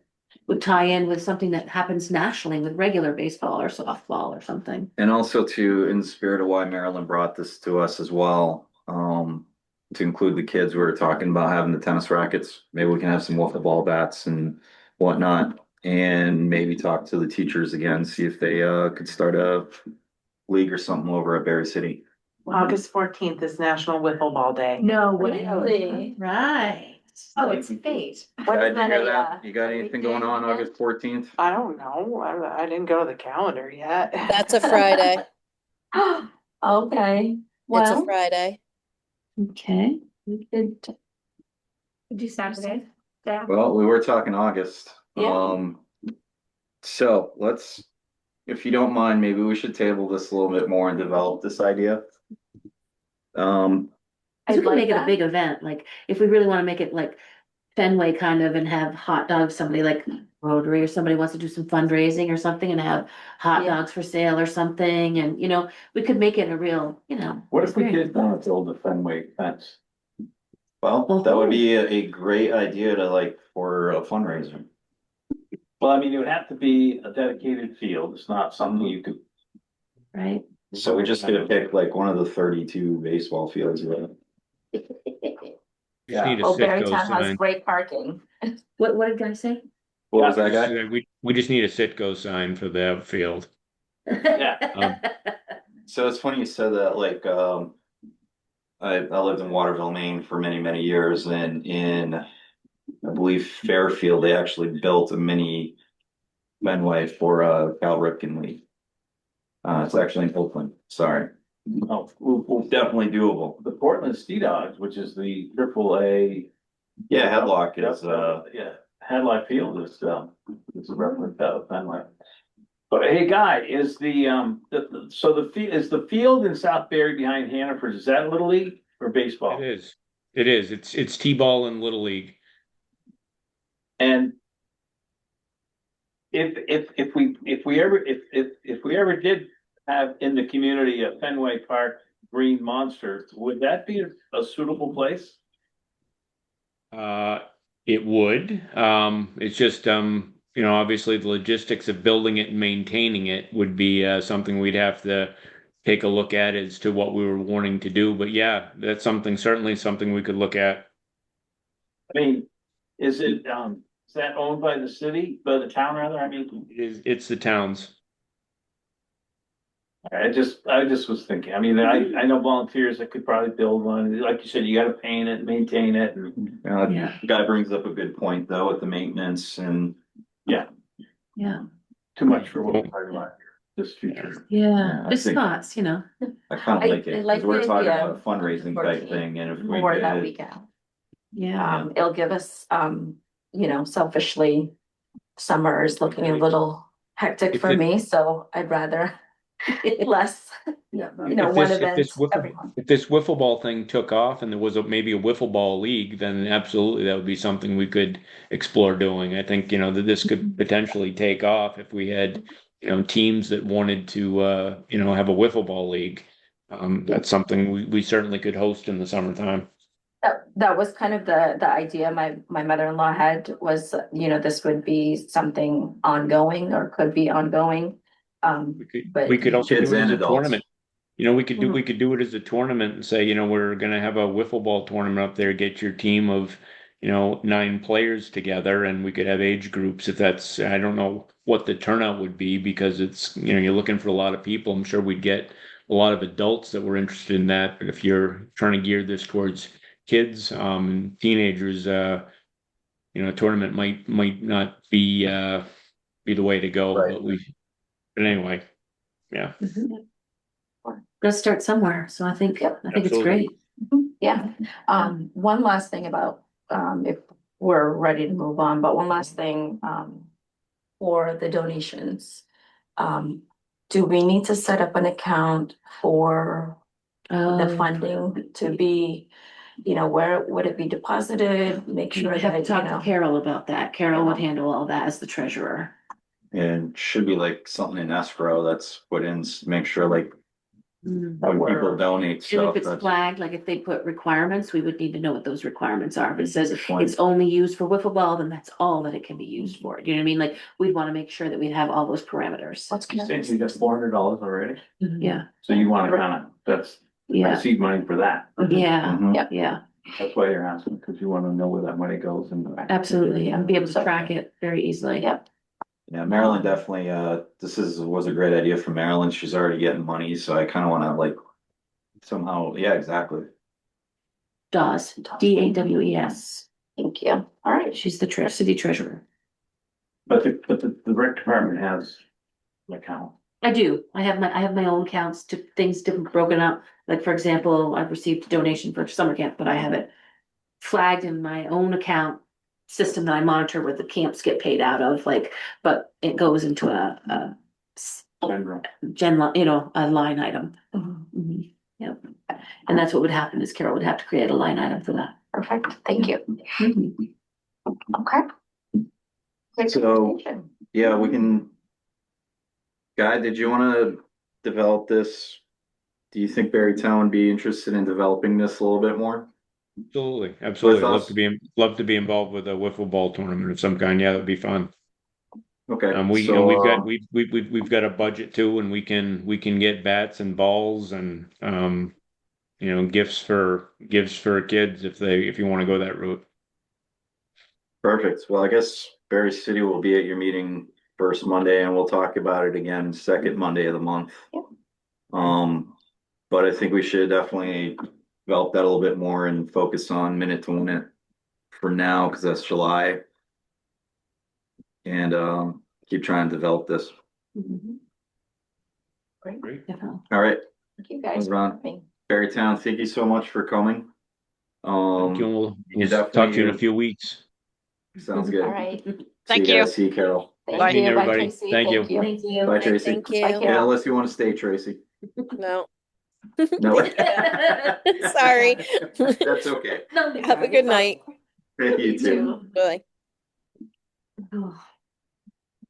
would tie in with something that happens nationally with regular baseball or softball or something. And also in the spirit of why Marilyn brought this to us as well, to include the kids, we were talking about having the tennis rackets. Maybe we can have some wiffle ball bats and whatnot, and maybe talk to the teachers again, see if they could start a league or something over at Barre City. August 14th is National Wiffle Ball Day. No, Really? Right. Oh, it's fate. What Did is you hear a, that? You got anything going on August 14th? I don't know. I didn't go to the calendar yet. That's a Friday. Okay, It's a well, Friday. Okay. we could Do Saturday. Yeah. Well, we were talking August. Yeah. So let's, if you don't mind, maybe we should table this a little bit more and develop this idea. Um, We I'd can like make it a that. big event, like if we really wanna make it like Fenway kind of and have hot dogs, somebody like Rotary or somebody wants to do some fundraising or something and have hot Yeah. dogs for sale or something, and we could make it a real, What if we experience. did want to build a Fenway fence? well, that would be a great idea to like for a fundraiser. Well, I mean, it would have to be a dedicated field. It's not something you could. Right? So we just gonna pick like one of the 32 baseball fields, right? Just need a Well, Citgo Barrytown has sign. great parking. What did I say? What was that guy? We just need a Citgo sign for the outfield. So it's funny you said that, like, I lived in Waterville, Maine for many, many years, and in, I believe Fairfield, they actually built a mini Fenway for, Cal Ripken League. It's actually in Oakland, sorry. Oh, well, Definitely doable. the Portland Sea Dogs, which is the AAA. Yeah, Headlock is, Yeah, Hadlock Field is a reference of Fenway. But hey, Guy, is so is the field in South Barry behind Hannaford, is that Little League or baseball? It is. It is. It's T-ball and Little League. And if we ever did have in the community a Fenway Park Green Monster, would that be a suitable place? It would. It's just obviously the logistics of building it and maintaining it would be something we'd have to take a look at as to what we were wanting to do. But yeah, that's certainly something we could look at. I mean, is that owned by the city, by the town rather? I mean, It's the towns. I just was thinking, I mean, I know volunteers that could probably build one. Like you said, you gotta paint it, maintain it. Yeah. the guy brings up a good point though, with the maintenance and Yeah, Too much for what we're talking about here, this future. yeah, I just think- thoughts, I kind of I- like I it, like because we're the talking idea about a fundraising type thing, and if we More that could, weekend. yeah. It'll give us, selfishly, summer is looking a little hectic If for it- me, so I'd rather less, If one this, event every month. if this wiffle ball thing took off and there was maybe a wiffle ball league, then absolutely that would be something we could explore doing. I think, that this could potentially take off if we had, teams that wanted to, have a wiffle ball league. That's something we certainly could host in the summertime. That was kind of the idea my mother-in-law had was, this would be something ongoing or could be ongoing. But We could also Kids do it and as a adults. tournament. We could do it as a tournament and say, we're gonna have a wiffle ball tournament up there, get your team of, 9 players together, and we could have age groups if that's, I don't know what the turnout would be because it's, you're looking for a lot of people. I'm sure we'd get a lot of adults that were interested in that, but if you're trying to gear this towards kids, teenagers, a tournament might not be the way to go, Right. but anyway, yeah. Let's start somewhere, so I think it's Absolutely. great. yeah, one last thing about, if we're ready to move on, but one last thing, for the donations. Do we need to set up an account for the funding to be, where would it be deposited? Make You sure have to that, talk to Carol about that. Carol would handle all that as the treasurer. and should be like something in escrow that's put in, make sure like when people donate And stuff, if it's that's. flagged, like if they put requirements, we would need to know what those requirements are. If it says it's only used for wiffle ball, then that's all that it can be used for. You know what I mean? Like, we'd want to make sure that we'd have all those parameters. What's You said you got $400 already, Yeah, so you wanna that's yeah, seed money for that. yeah, Mhm. yeah, That's why you're asking, because you wanna know where that money goes and. absolutely. And be able to track it very easily. Yep. Yeah, Marilyn definitely, was a great idea for Marilyn. She's already getting money, so I kind of want to like somehow, yeah, exactly. DAWS, DAWES. Thank you. All right, she's the city treasurer. But the rec department has an account. I do. I have my own accounts to things different broken up. Like, for example, I've received a donation for summer camp, but I have it flagged in my own account system that I monitor where the camps get paid out of, like, but it goes into a a line item. Mhm. Yep. And that's what would happen is Carol would have to create a line item for that. Perfect, thank you. Mhm. Okay. Great So- conversation. Yeah, we can. Guy, did you want to develop this? Do you think Berrytown would be interested in developing this a little bit more? Absolutely, absolutely. With Love us? to be involved with a wiffle ball tournament of some kind. Yeah, that'd be fun. Okay, We've got so, we've got a budget too, and we can get bats and balls and gifts for kids if you want to go that route. perfect. Well, I guess Berry City will be at your meeting first Monday and we'll talk about it again second Monday of the month. Yep. But I think we should definitely develop that a little bit more and focus on minute to minute for now, because that's July. And keep trying to develop this. Mhm. Great. Definitely. All right, Thank you guys for Ron. coming. Berrytown, thank you so much for coming. Thank you. We'll you talk to you in a definitely- few weeks. Sounds good. All right, See Thank you you. guys. See you, Carol. thank Bye. you, bye Everybody. Tracy, Thank you. thank you. Thank you. Bye, Tracy. Thank Bye, you. Yeah, Carol. unless you want to stay, Tracy. No. No. Sorry. That's okay. No, Have a good night. You too. Bye.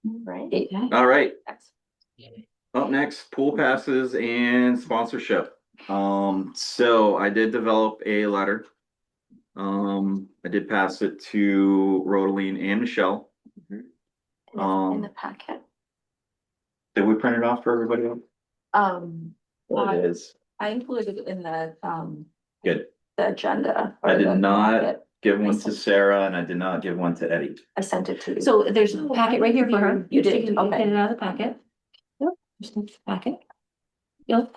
Right. All right. Up next, pool passes and sponsorship. So I did develop a letter. I did pass it to Rodaline and Michelle. In the packet. Did we print it off for everybody else? There it is. I included it in the Good. the agenda. I or did the not packet. give one to Sarah and I did not give one to Eddie. I sent it to you. So there's a packet right here for her. You did, Just take it- okay. Get it out of the packet. Yep. Just take the packet. Yep.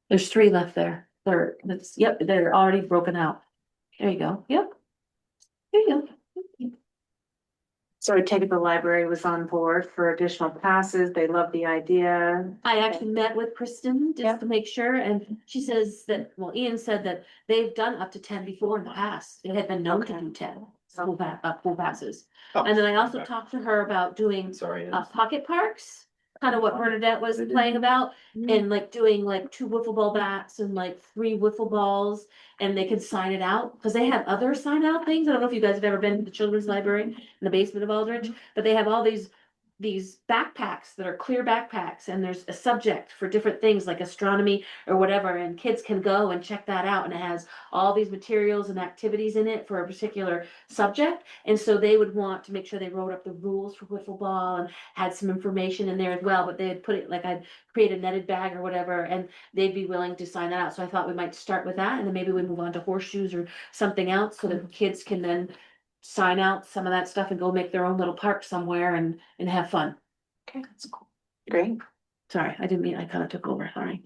There's 3 left there. They're already broken out. There you go. Yep. There you go. So I take it the library was on board for additional passes. They love the idea. I actually met with Kristen Yeah. just to make sure, and she says that, well, Ian said that they've done up to 10 before in the past. It had been known to do 10 pool passes. Oh, And then I also okay. talked to her about doing Sorry. pocket parks, kind of what Bernadette was playing about, and like doing like 2 wiffle ball bats and like 3 wiffle balls, and they could sign it out, because they have other sign out things. I don't know if you guys have ever been to the children's library in the basement of Aldrich, but they have all these backpacks that are clear backpacks, and there's a subject for different things like astronomy or whatever, and kids can go and check that out, and it has all these materials and activities in it for a particular subject. And so they would want to make sure they wrote up the rules for wiffle ball and had some information in there as well, but they'd put it like, I'd create a netted bag or whatever, and they'd be willing to sign that out. So I thought we might start with that, and then maybe we move on to horseshoes or something else, so that kids can then sign out some of that stuff and go make their own little park somewhere and have fun. Okay, that's cool. Great. Sorry, I didn't mean, I kind of took over, sorry.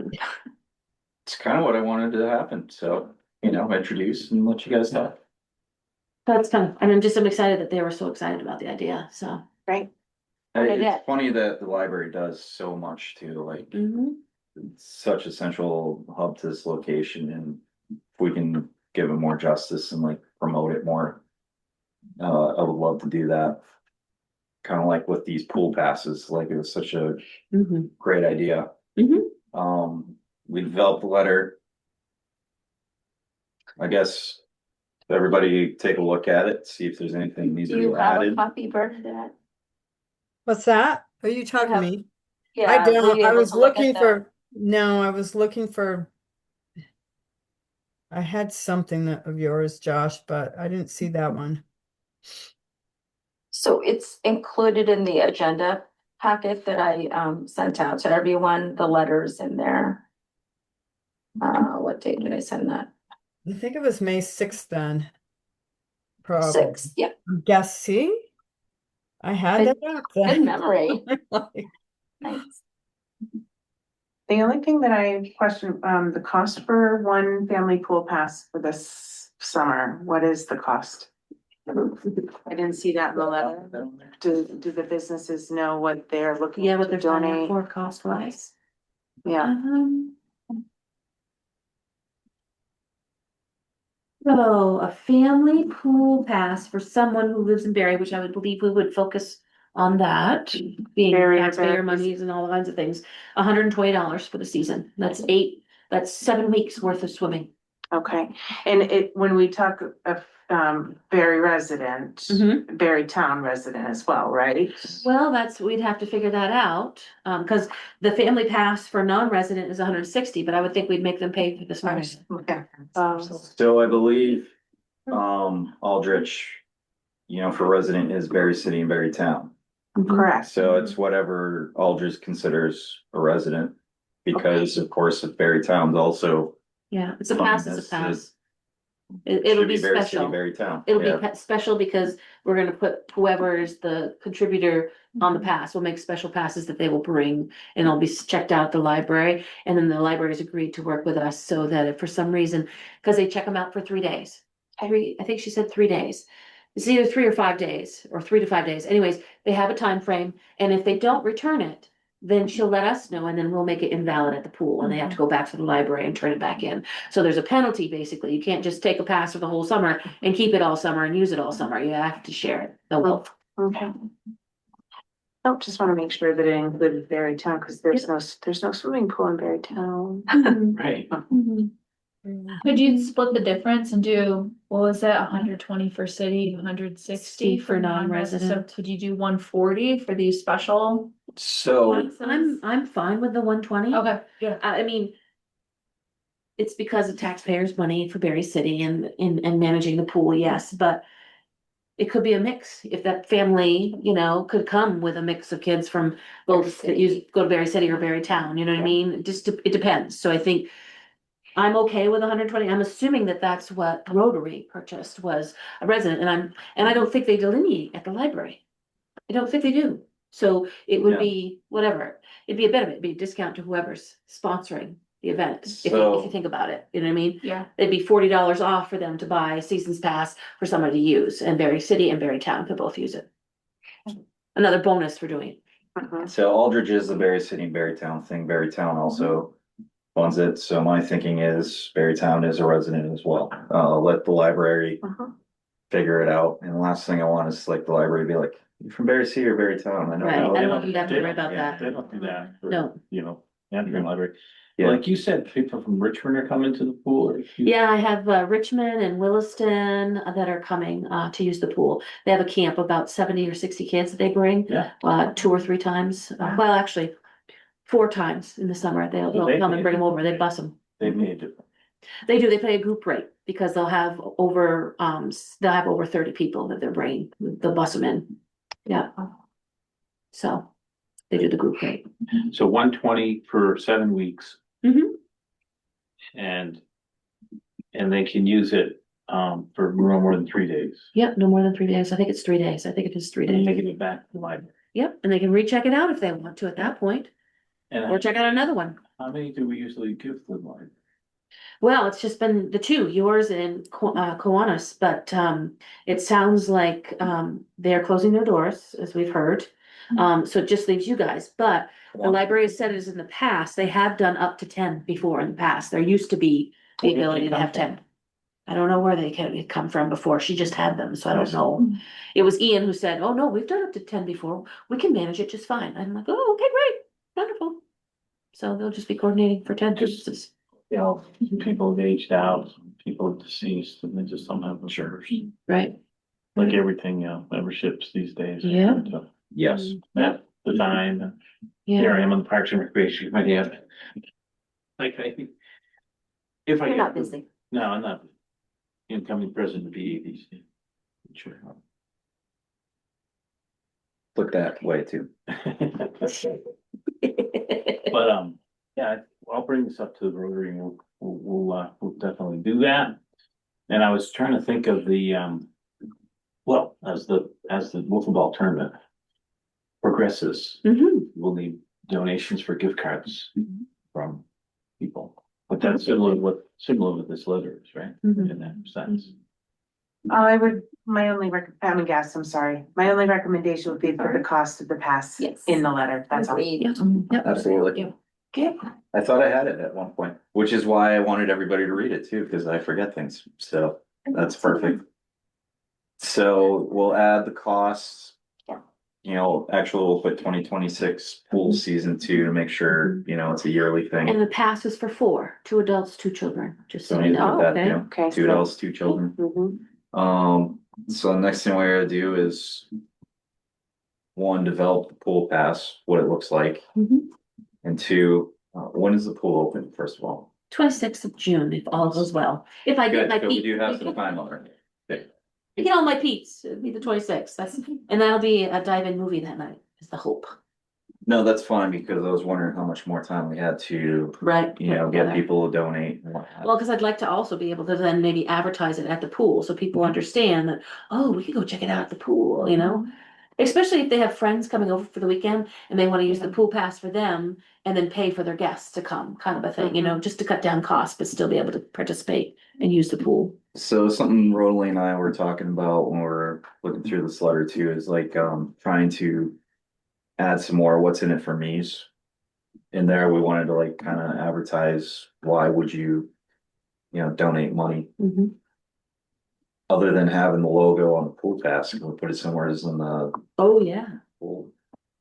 It's kind of what I wanted to happen. So, introduce and let you guys talk. That's kind of, and I'm excited that they were so excited about the idea, so. Great. It's funny that the library does so much too, like it's such a central hub to this location, and if we can give it more justice and like promote it more, I would love to do that. Kind of like with these pool passes, like it was such a great idea. We developed a letter. I guess everybody take a look at it, see if there's anything needs Do to you be have a added. copy, Bernadette? What's that? Are you talking to have- me? Yeah. I were don't, you I able was to look at looking the- for, no, I was looking for. I had something of yours, Josh, but I didn't see that one. So it's included in the agenda packet that I sent out to everyone, the letters in there. What date did I send that? I think it was May 6th then. Probably. 6, yeah, Guess, see? I had Good- that up good there. memory. Nice. The only thing that I question, the cost for one family pool pass for this summer, what is the cost? I didn't see that in the letter. Do the businesses know what they're looking Yeah, what to they're signing donate? for cost wise. Yeah, So a family pool pass for someone who lives in Barre, which I would believe we would focus on that, being Barre or taxpayer Barre. monies and all kinds of things. $120 for the season. That's 7 weeks worth of swimming. Okay, and when we talk of, Barre resident, Mhm. Barre town resident as well, right? Well, we'd have to figure that out, because the family pass for non-resident is 160, but I would think we'd make them pay for this first. Okay. So I believe, Aldrich, for resident is Berry City and Berry Town. Correct. So it's whatever Aldrich considers a resident. Because of course, if Berry Town's also Yeah, it's a Fine, pass, it's that's a pass. it It'll should be Berry City, special. Berry Town. It'll Yeah. be special because we're gonna put whoever is the contributor on the pass, we'll make special passes that they will bring. And they'll be checked out at the library, and then the library's agreed to work with us so that if for some reason, cause they check them out for 3 days. I think she said 3 days. It's either 3 or 5 days, or 3 to 5 days. Anyways, they have a time frame, and if they don't return it, then she'll let us know, and then we'll make it invalid at the pool, and they have to go back to the library and turn it back in. So there's a penalty, basically. You can't just take a pass for the whole summer and keep it all summer and use it all summer. You have to share it. The wealth. Okay. Oh, just wanna make sure that it included Barre Town, cause there's no swimming pool in Barre Town. Right. Could you split the difference and do, what was it, 120 for city, 160 for non-resident. So could you do 140 for these special? So I'm fine with the 120. Okay, yeah. I mean, it's because of taxpayers' money for Berry City and managing the pool, yes, but it could be a mix. If that family, could come with a mix of kids from both that go to Berry City or Berry Town, you know what I mean? It depends. So I think I'm okay with 120. I'm assuming that that's what Rotary purchased, was a resident, and I don't think they delineate at the library. I don't think they do. So it would Yeah. be whatever. It'd be a bit of it, it'd be a discount to whoever's sponsoring the event, if So- you think about it, you know what I mean? Yeah. It'd be $40 off for them to buy a season's pass for somebody to use, and Berry City and Berry Town could both use it. Another bonus for doing it. Mhm. So Aldrich is the Berry City and Berry Town thing. Berry Town also funds it. So my thinking is Berry Town is a resident as well. Let the library Mhm. figure it out. And the last thing I want is like the library be like, you from Berry City or Berry Town? I know. Right, I they don't don't- want you to have to they worry don't- about yeah, that. They don't do that. for, No. Entering library. Yeah. Like you said, people from Richmond are coming to the pool or? Yeah, I have Richmond and Williston that are coming to use the pool. They have a camp, about 70 or 60 kids that they bring. Yeah. 2 or 3 times. Well, actually, 4 times in the summer. They'll They come and pay. bring them over. They bus them. They paid it. They do. They pay a group rate because they'll have over 30 people that they're bringing. They'll bus them in. Yeah. So they do the group rate. So 120 for 7 weeks. Mhm. And they can use it for no more than 3 days. Yep, no more than 3 days. I think it's 3 days. I think it is 3 And days. they give it back to the library. Yep, and they can recheck it out if they want to at that point, or And check out another one. how many do we usually give to the library? Well, it's just been the 2, yours and Kiwanis, but it sounds like they're closing their doors, as we've heard. So it just leaves you guys, but the library has said is in the past, they have done up to 10 before in the past. There used to be the Where did they ability to come have from? 10. I don't know where they come from before. She just had them, so I don't know. It was Ian who said, "Oh, no, we've done up to 10 before. We can manage it just fine." I'm like, "Oh, okay, great, wonderful." So they'll just be coordinating for 10 Just- pieces. People have aged out, people are deceased, and they just don't have insurance. Right. Like everything, memberships these days. Yeah. So, Yes. At the time, Yeah. here I am on the Parks and Recreation Committee. Like, if I. You're get- not busy. No, I'm not. Incoming president of PEDC. Sure. Look that way too. But, yeah, I'll bring this up to the Rotary and we'll definitely do that. And I was trying to think of the, well, as the wiffle ball tournament progresses, Mhm. we'll need donations for gift cards from people. But that's similar with this letter is, right? Mhm. In that sense. My only I'm sorry. My only recommendation would be put the cost of the pass Yes. in the letter. That's all. Agreed. Yep. Absolutely. Okay. I thought I had it at one point, which is why I wanted everybody to read it too, because I forget things. So That's perfect. So we'll add the costs. Yeah. You know, actually, we'll put 2026 pool season 2 to make sure, you know, it's a yearly And thing. the pass is for 4, 2 adults, 2 children, just So so we you need to put know. that, you know, Okay, 2 so- adults, 2 children. Mhm. So the next thing we're gonna do is one, develop the pool pass, what it looks like, Mhm. and two, when is the pool open, first of all? 26th of June, if all goes well. If I get Good, my so we peeps. do have some time on it. Okay. I get all my peeps, it'll be the 26th, and that'll be a dive-in movie that night, is the hope. No, that's fine, because I was wondering how much more time we had to, Right. you know, get people to donate and whatnot. Well, because I'd like to also be able to then maybe advertise it at the pool, so people understand that, oh, we can go check it out at the pool, you know? Especially if they have friends coming over for the weekend and they want to use the pool pass for them and then pay for their guests to come, kind of a thing, you know, just to cut down costs, but still be able to participate and use the pool. So something Rosalie and I were talking about when we we're looking through this letter too, is like, trying to add some more what's in it for me's. In there, we wanted to like kind of advertise, why would you, you know, donate money? Mhm. Other than having the logo on the pool pass, can we put it somewhere as in the Oh, yeah. pool?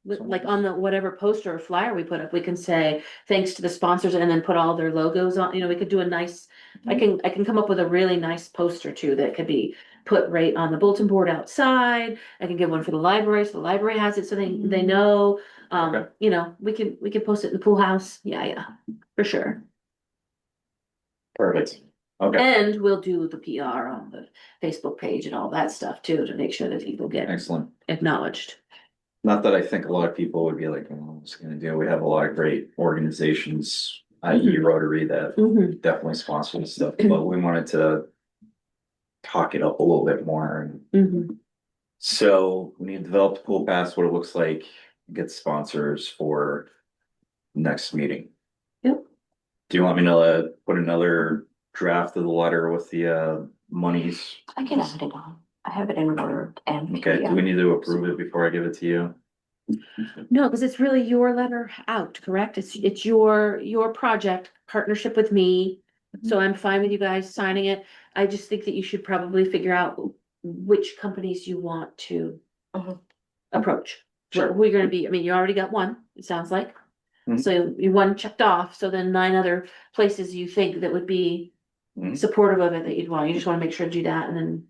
Like on the whatever poster or flyer we put up, we can say, thanks to the sponsors, and then put all their logos on, you know, we could do a nice, I can come up with a really nice poster too, that could be put right on the bulletin board outside. I can give one for the library, so the library has it, so they know, Okay. you know, we can post it in the pool house, yeah, for sure. Perfect. Okay, And we'll do the PR on the Facebook page and all that stuff too, to make sure that people get excellent. acknowledged. Not that I think a lot of people would be like, oh, what's it gonna do? We have a lot of great organizations, i.e. Rotary, that Mhm. definitely sponsor this stuff, but we wanted to talk it up a little bit more. And Mhm. so we need to develop the pool pass, what it looks like, get sponsors for next meeting. Yep. Do you want me to put another draft of the letter with the monies? I can add it on. I have it in Word and Okay, do we PDF. need to approve it before I give it to you? No, because it's really your letter out, correct? It's your project, partnership with me. So I'm fine with you guys signing it. I just think that you should probably figure out which companies you want to Mhm. approach. Sure. Who you're gonna be, I mean, you already got one, it sounds like. Mhm. So you one checked off, so then 9 other places you think that would be Mhm. supportive of it that you'd want. You just wanna make sure to do that and then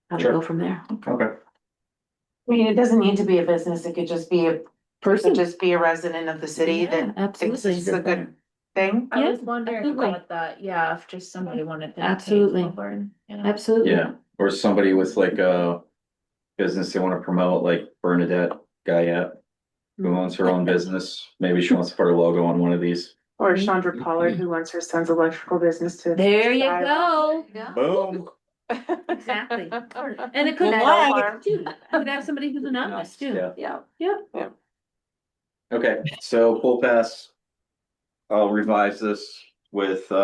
have it Sure. go from there. Okay. I mean, it doesn't need to be a business, it could just be a Person. resident of the city Yeah, that thinks absolutely. it's a good thing. I Yeah, was wondering absolutely. about that, yeah, if just somebody wanted to. pay Absolutely. forward, you know. Absolutely. Yeah, or somebody with like a business they want to promote, like Bernadette Guyette, who owns her own business. Maybe she wants to put her logo on one of these. Or Chandra Pollard, who wants her son's electrical business to. There you thrive. go. Boom. Exactly. And it could Good be luck. too. You could have somebody who's anonymous too. Yeah. Yeah. Okay, so pool pass. I'll revise this with, you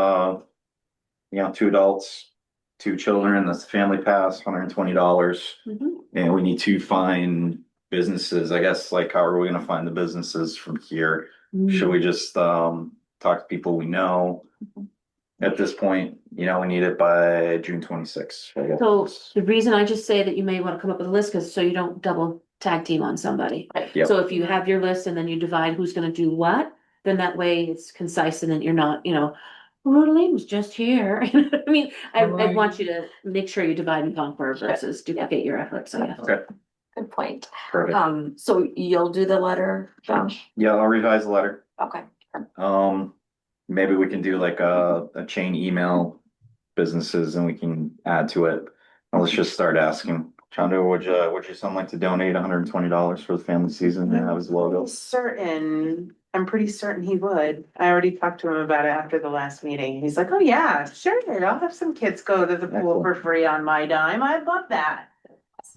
know, 2 adults, 2 children, that's the family pass, $120. Mhm. And we need to find businesses, I guess, like, how are we gonna find the businesses from here? Should we just, talk to people we know? At this point, you know, we need it by June 26th. I guess. So the reason I just say that you may want to come up with a list is so you don't double tag team on somebody. Yep. So if you have your list and then you divide who's gonna do what, then that way it's concise and then you're not, you know, Rosalie was just here. I mean, I want you to make sure you divide and conquer versus duplicate your efforts, I guess. Okay, Good point. perfect. So you'll do the letter, John? Yeah, I'll revise the letter. Okay. Maybe we can do like a chain email businesses and we can add to it. Now let's just start asking. Chandra, would your son like to donate $120 for the family season and have his logo? I'm pretty certain he would. I already talked to him about it after the last meeting. He's like, oh yeah, sure, I'll have some kids go to the pool for free on my dime. I'd love that.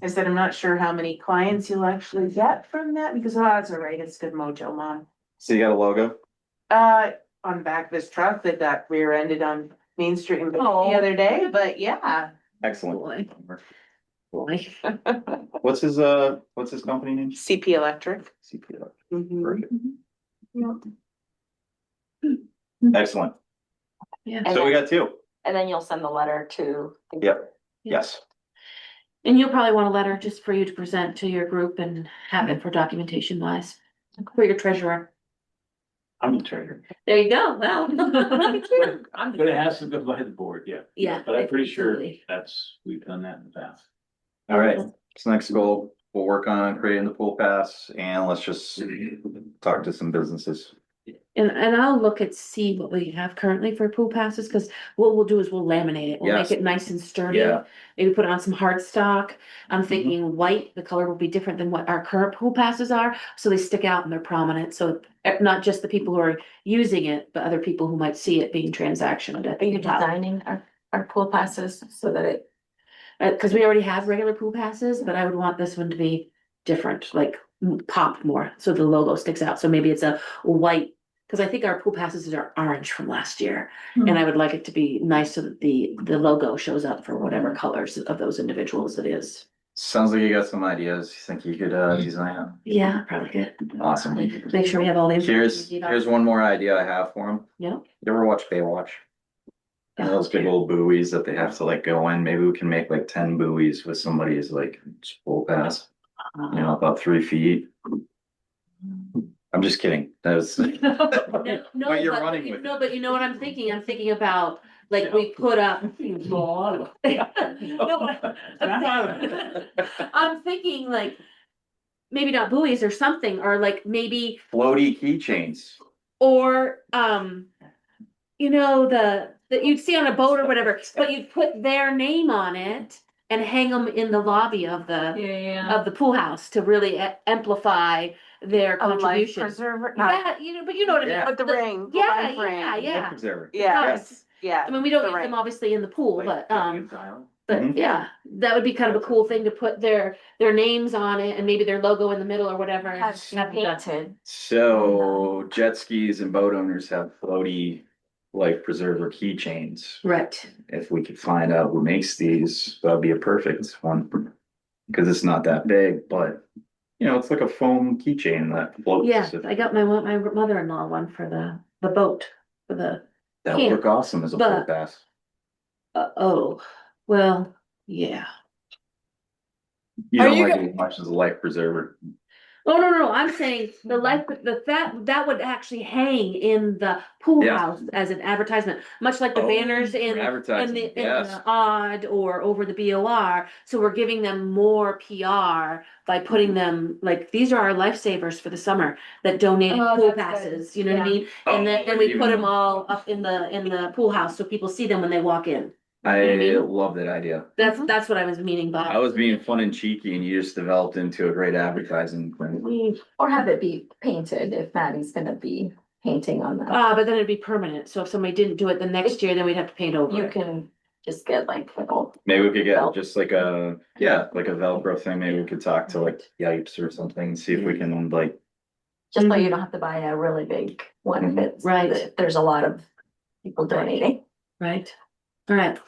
I said, I'm not sure how many clients you'll actually get from that because, oh, that's all right, it's good mojo, Mom. So you got a logo? On the back of this truck that got rear-ended on Main Street in the Oh. other day, but yeah. Excellent. Boy. What's his company name? CP Electric. CPL. Mhm. Perfect. Yeah. Excellent. Yeah. And So we then- got 2. And then you'll send the letter to. Yep. Yes. And you'll probably want a letter just for you to present to your group and have it for documentation wise, for your treasurer. I'm the treasurer. There you go, well. But it has to go by the board, yeah. Yeah. But I'm pretty sure absolutely. we've done that in the past. All right, so next goal, we'll work on creating the pool pass and let's just talk to some businesses. And I'll look at, see what we have currently for pool passes, cause what we'll do is we'll laminate it, we'll make Yes. it nice and sturdy. Yeah. Maybe put on some hard stock. I'm thinking white, the color will be different than what our current pool passes are, so they stick out and they're prominent, so not just the people who are using it, but other people who might see it being transactioned at Are you the top. designing our pool passes so that it, Cause we already have regular pool passes, but I would want this one to be different, like pop more, so the logo sticks out, so maybe it's a white. Cause I think our pool passes are orange from last year, and I would like it to be nice so that the logo shows up for whatever colors of those individuals it is. Sounds like you got some ideas. You think you could design it? Yeah, probably good. Awesome. Make sure we have all the Here's information. one more idea I have for them. Yeah. You ever watch Baywatch? And those big old buoys that they have to like go in, maybe we can make like 10 buoys with somebody's like pool pass, you know, about 3 feet. I'm just kidding. That was. No, But you're but- running with No, it. but you know what I'm thinking? I'm thinking about, like, we put up. No, but I'm thinking like, maybe not buoys or something, or like maybe, Floaty keychains. or, you know, that you'd see on a boat or whatever, but you'd put their name on it and hang them in the lobby of the pool house to really amplify their A life contribution. preserver, not, Yeah, you know, but you know what I mean. Yeah. but the ring. the Yeah, life yeah, ring. yeah. Preserver. Yes, yeah. I mean, we don't the use them ring. obviously in the pool, but Mhm. yeah, that would be kind of a cool thing to put their names on it and maybe their logo in the middle or whatever. and have just have it done. painted. So jet skis and boat owners have floaty life preserver keychains. Right. If we could find out who makes these, that'd be a perfect one. Because it's not that big, but you know, it's like a foam keychain that floats. Yeah, I got my mother-in-law one for the boat, for the, That would look awesome as a pool but- pass. oh, well, yeah. You Are don't you like go- it as much as a life preserver. Oh, no, I'm saying the life, that would actually hang in the pool Yeah. house as an advertisement, much like the Oh, banners in advertising, the yes. odd or over the BOR. So we're giving them more PR by putting them, like, these are our lifesavers for the summer that donated Oh, pool that's good. passes, you know what I Yeah. mean? And then Oh, we even- put them all up in the pool house so people see them when they walk in. I mean? love that idea. That's what I was meaning by. I was being fun and cheeky and you just developed into a great advertising plan. Or have it be painted if Maddie's gonna be painting on that. But then it'd be permanent, so if somebody didn't do it the next year, then we'd have to paint over You it. can just get like little, Maybe we could get Velcro. just like like a Velcro thing. Maybe we could talk to like Yipes or something and see if we can like, just so you don't have to buy a really big one if it's. Right. There's a lot of people donating. Right, all right.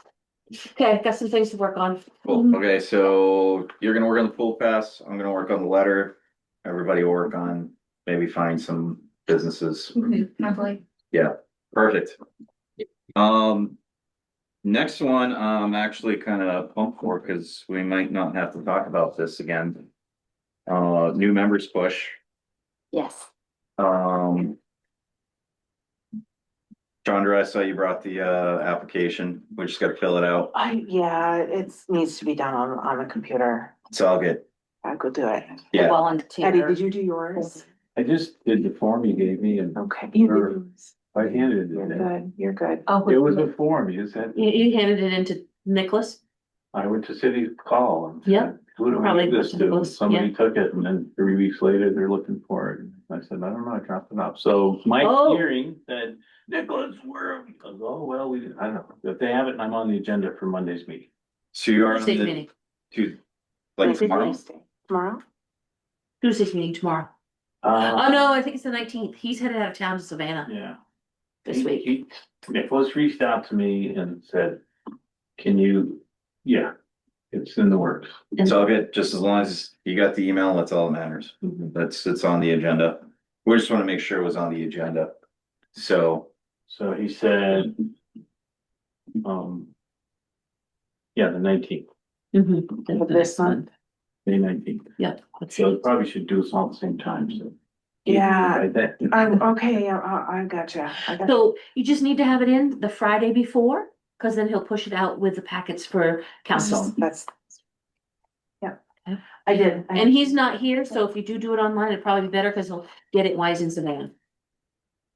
Okay, got some things to work on. cool. Okay, so you're gonna work on the pool pass. I'm gonna work on the letter. Everybody will work on maybe find some businesses. Lovely. Yeah, perfect. Next one, I'm actually kind of pumped for because we might not have to talk about this again. New members push. Yes. Chandra, I saw you brought the application. We just gotta fill it out. Yeah, it needs to be done on the computer. It's all good. I'll go do it. Yeah. Volunteer. Eddie, did you do yours? I just did the form you gave me and Okay, you did Sure. yours. I handed it You're in. good, you're good. Oh, It was a form, you said, You handed it into Nicholas? I went to city hall and. Yep. said, Who do we Probably give this put to to? those, Somebody took it and then 3 weeks later, they're looking for it. And I said, I don't know, I dropped it off. So Mike Oh. hearing that Nicholas, where? He goes, oh, well, I don't know. If they have it, I'm on the agenda for Monday's meeting. So you are on Tuesday's the meeting, like Maybe tomorrow? Wednesday. Tomorrow? Tuesday's meeting tomorrow. Oh, no, I think it's the 19th. He's headed out of town to Savannah Yeah. this week. Nicholas reached out to me and said, can you, yeah, it's in the works. It's all good. Just as long as you got the email, that's all that matters. Mhm. It's on the agenda. We just want to make sure it was on the agenda. So, So he said, Yeah, the 19th, Of this month? May 19th. Yep. Let's So see. probably should do this all at the same time, so. Yeah. By then. Okay, I gotcha. So you just need to have it in the Friday before, because then he'll push it out with the packets for council. That's. Yeah, Okay. I did. And he's not here, so if you do it online, it'd probably be better because he'll get it while he's in Savannah.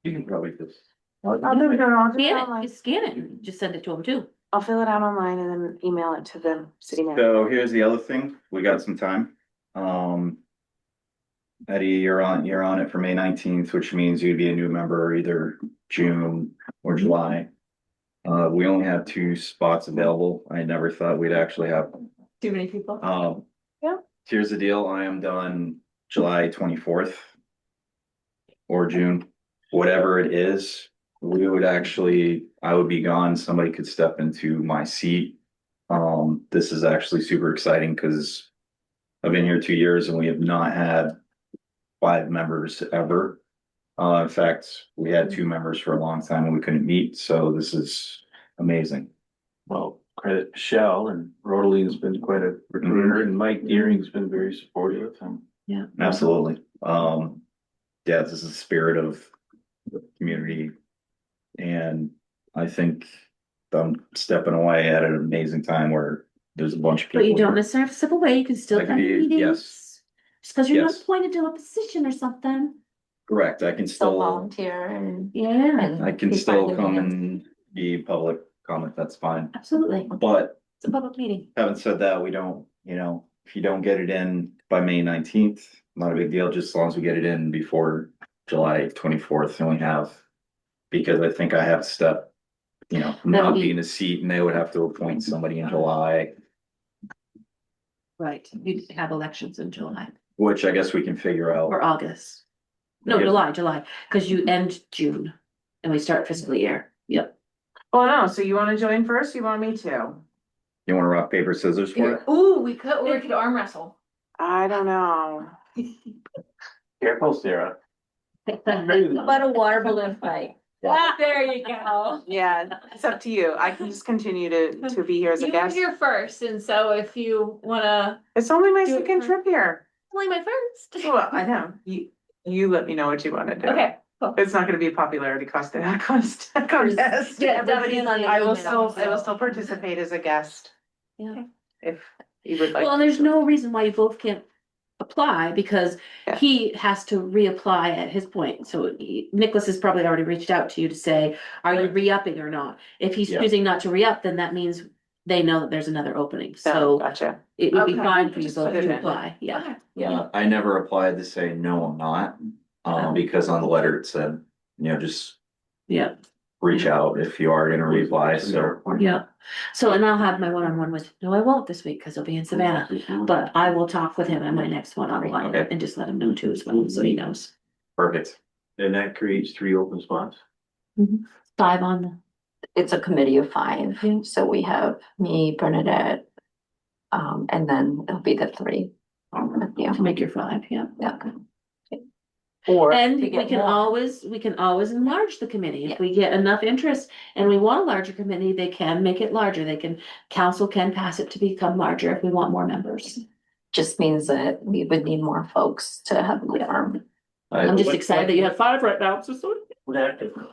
You can probably just. I'll do it Scan it, online. just scan it, just send it to him too. I'll fill it out online and then email it to the city manager. So here's the other thing, we got some time. Eddie, you're on it for May 19th, which means you'd be a new member either June or July. We only have 2 spots available. I never thought we'd actually have. Too many people. Yeah. Here's the deal, I am done July 24th. Or June, whatever it is, I would be gone, somebody could step into my seat. This is actually super exciting because I've been here 2 years and we have not had 5 members ever. In fact, we had 2 members for a long time and we couldn't meet, so this is amazing. Well, credit Michelle, and Rotalie's been quite a recruiter, and Mike Deering's been very supportive, and. Absolutely. Yeah, this is the spirit of the community. And I think I'm stepping away at an amazing time where there's a bunch of people. But you don't here. necessarily have to step away, you can still I come can to be- meetings. yes. Just because you're not Yes. appointed to a position or something. Correct, I can Still still, volunteer and. Yeah, and I can be still part of the come meetings. and be public comment, that's fine. absolutely. But It's a public meeting. having said that, we don't, if you don't get it in by May 19th, not a big deal, just as long as we get it in before July 24th, and we have. Because I think I have to step, That'll not be- be in a seat and they would have to appoint somebody in July, Right, you have elections in July which I guess we can figure out. or August. No, Yeah. July, because you end June and we start fiscal year. Yep. Oh, no, so you wanna join first? You want me to? You wanna rock, paper, scissors for it? Ooh, we could arm wrestle. I don't know. Careful, Sarah. But a water balloon fight. There you go. Yeah, it's up to you. I can just continue to be here as a You were guest. here first, and so if you wanna, It's only my Do it second for- trip here. only my first. Well, I know. You let me know what you wanna do. Okay, cool. It's not gonna be a popularity contest. Yeah, definitely on the I will email, still participate as a guest. Yeah. If you would like. Well, and there's no reason why you both can't apply because Yeah. he has to reapply at his point. So Nicholas has probably already reached out to you to say, are you re-upping or not? If he's Yeah. choosing not to re-up, then that means they know that there's another opening. So, So gotcha. it would be Okay. fine for you Just both put it to in. apply. Yeah. Yeah, I never applied to say, no, I'm not, because on the letter it said, just Yeah. reach out if you are gonna reapply, so. Yeah. So, and I'll have my one-on-one with, no, I won't this week because he'll be in Savannah, but I will talk with him at my next one-on-one Okay. and just let him know too as well, so he knows. Perfect. And that creates 3 open spots. 5 on the. It's a committee of 5, Yeah. so we have me, Bernadette. And then it'll be the 3. Yeah, To make your 5, yeah. yeah. Or. And to we get can more. always enlarge the committee. If Yeah. we get enough interest and we want a larger committee, they can make it larger. Council can pass it to become larger if we want more members. Just means that we would need more folks to have a quorum. I'm just What- excited that you have 5 right now,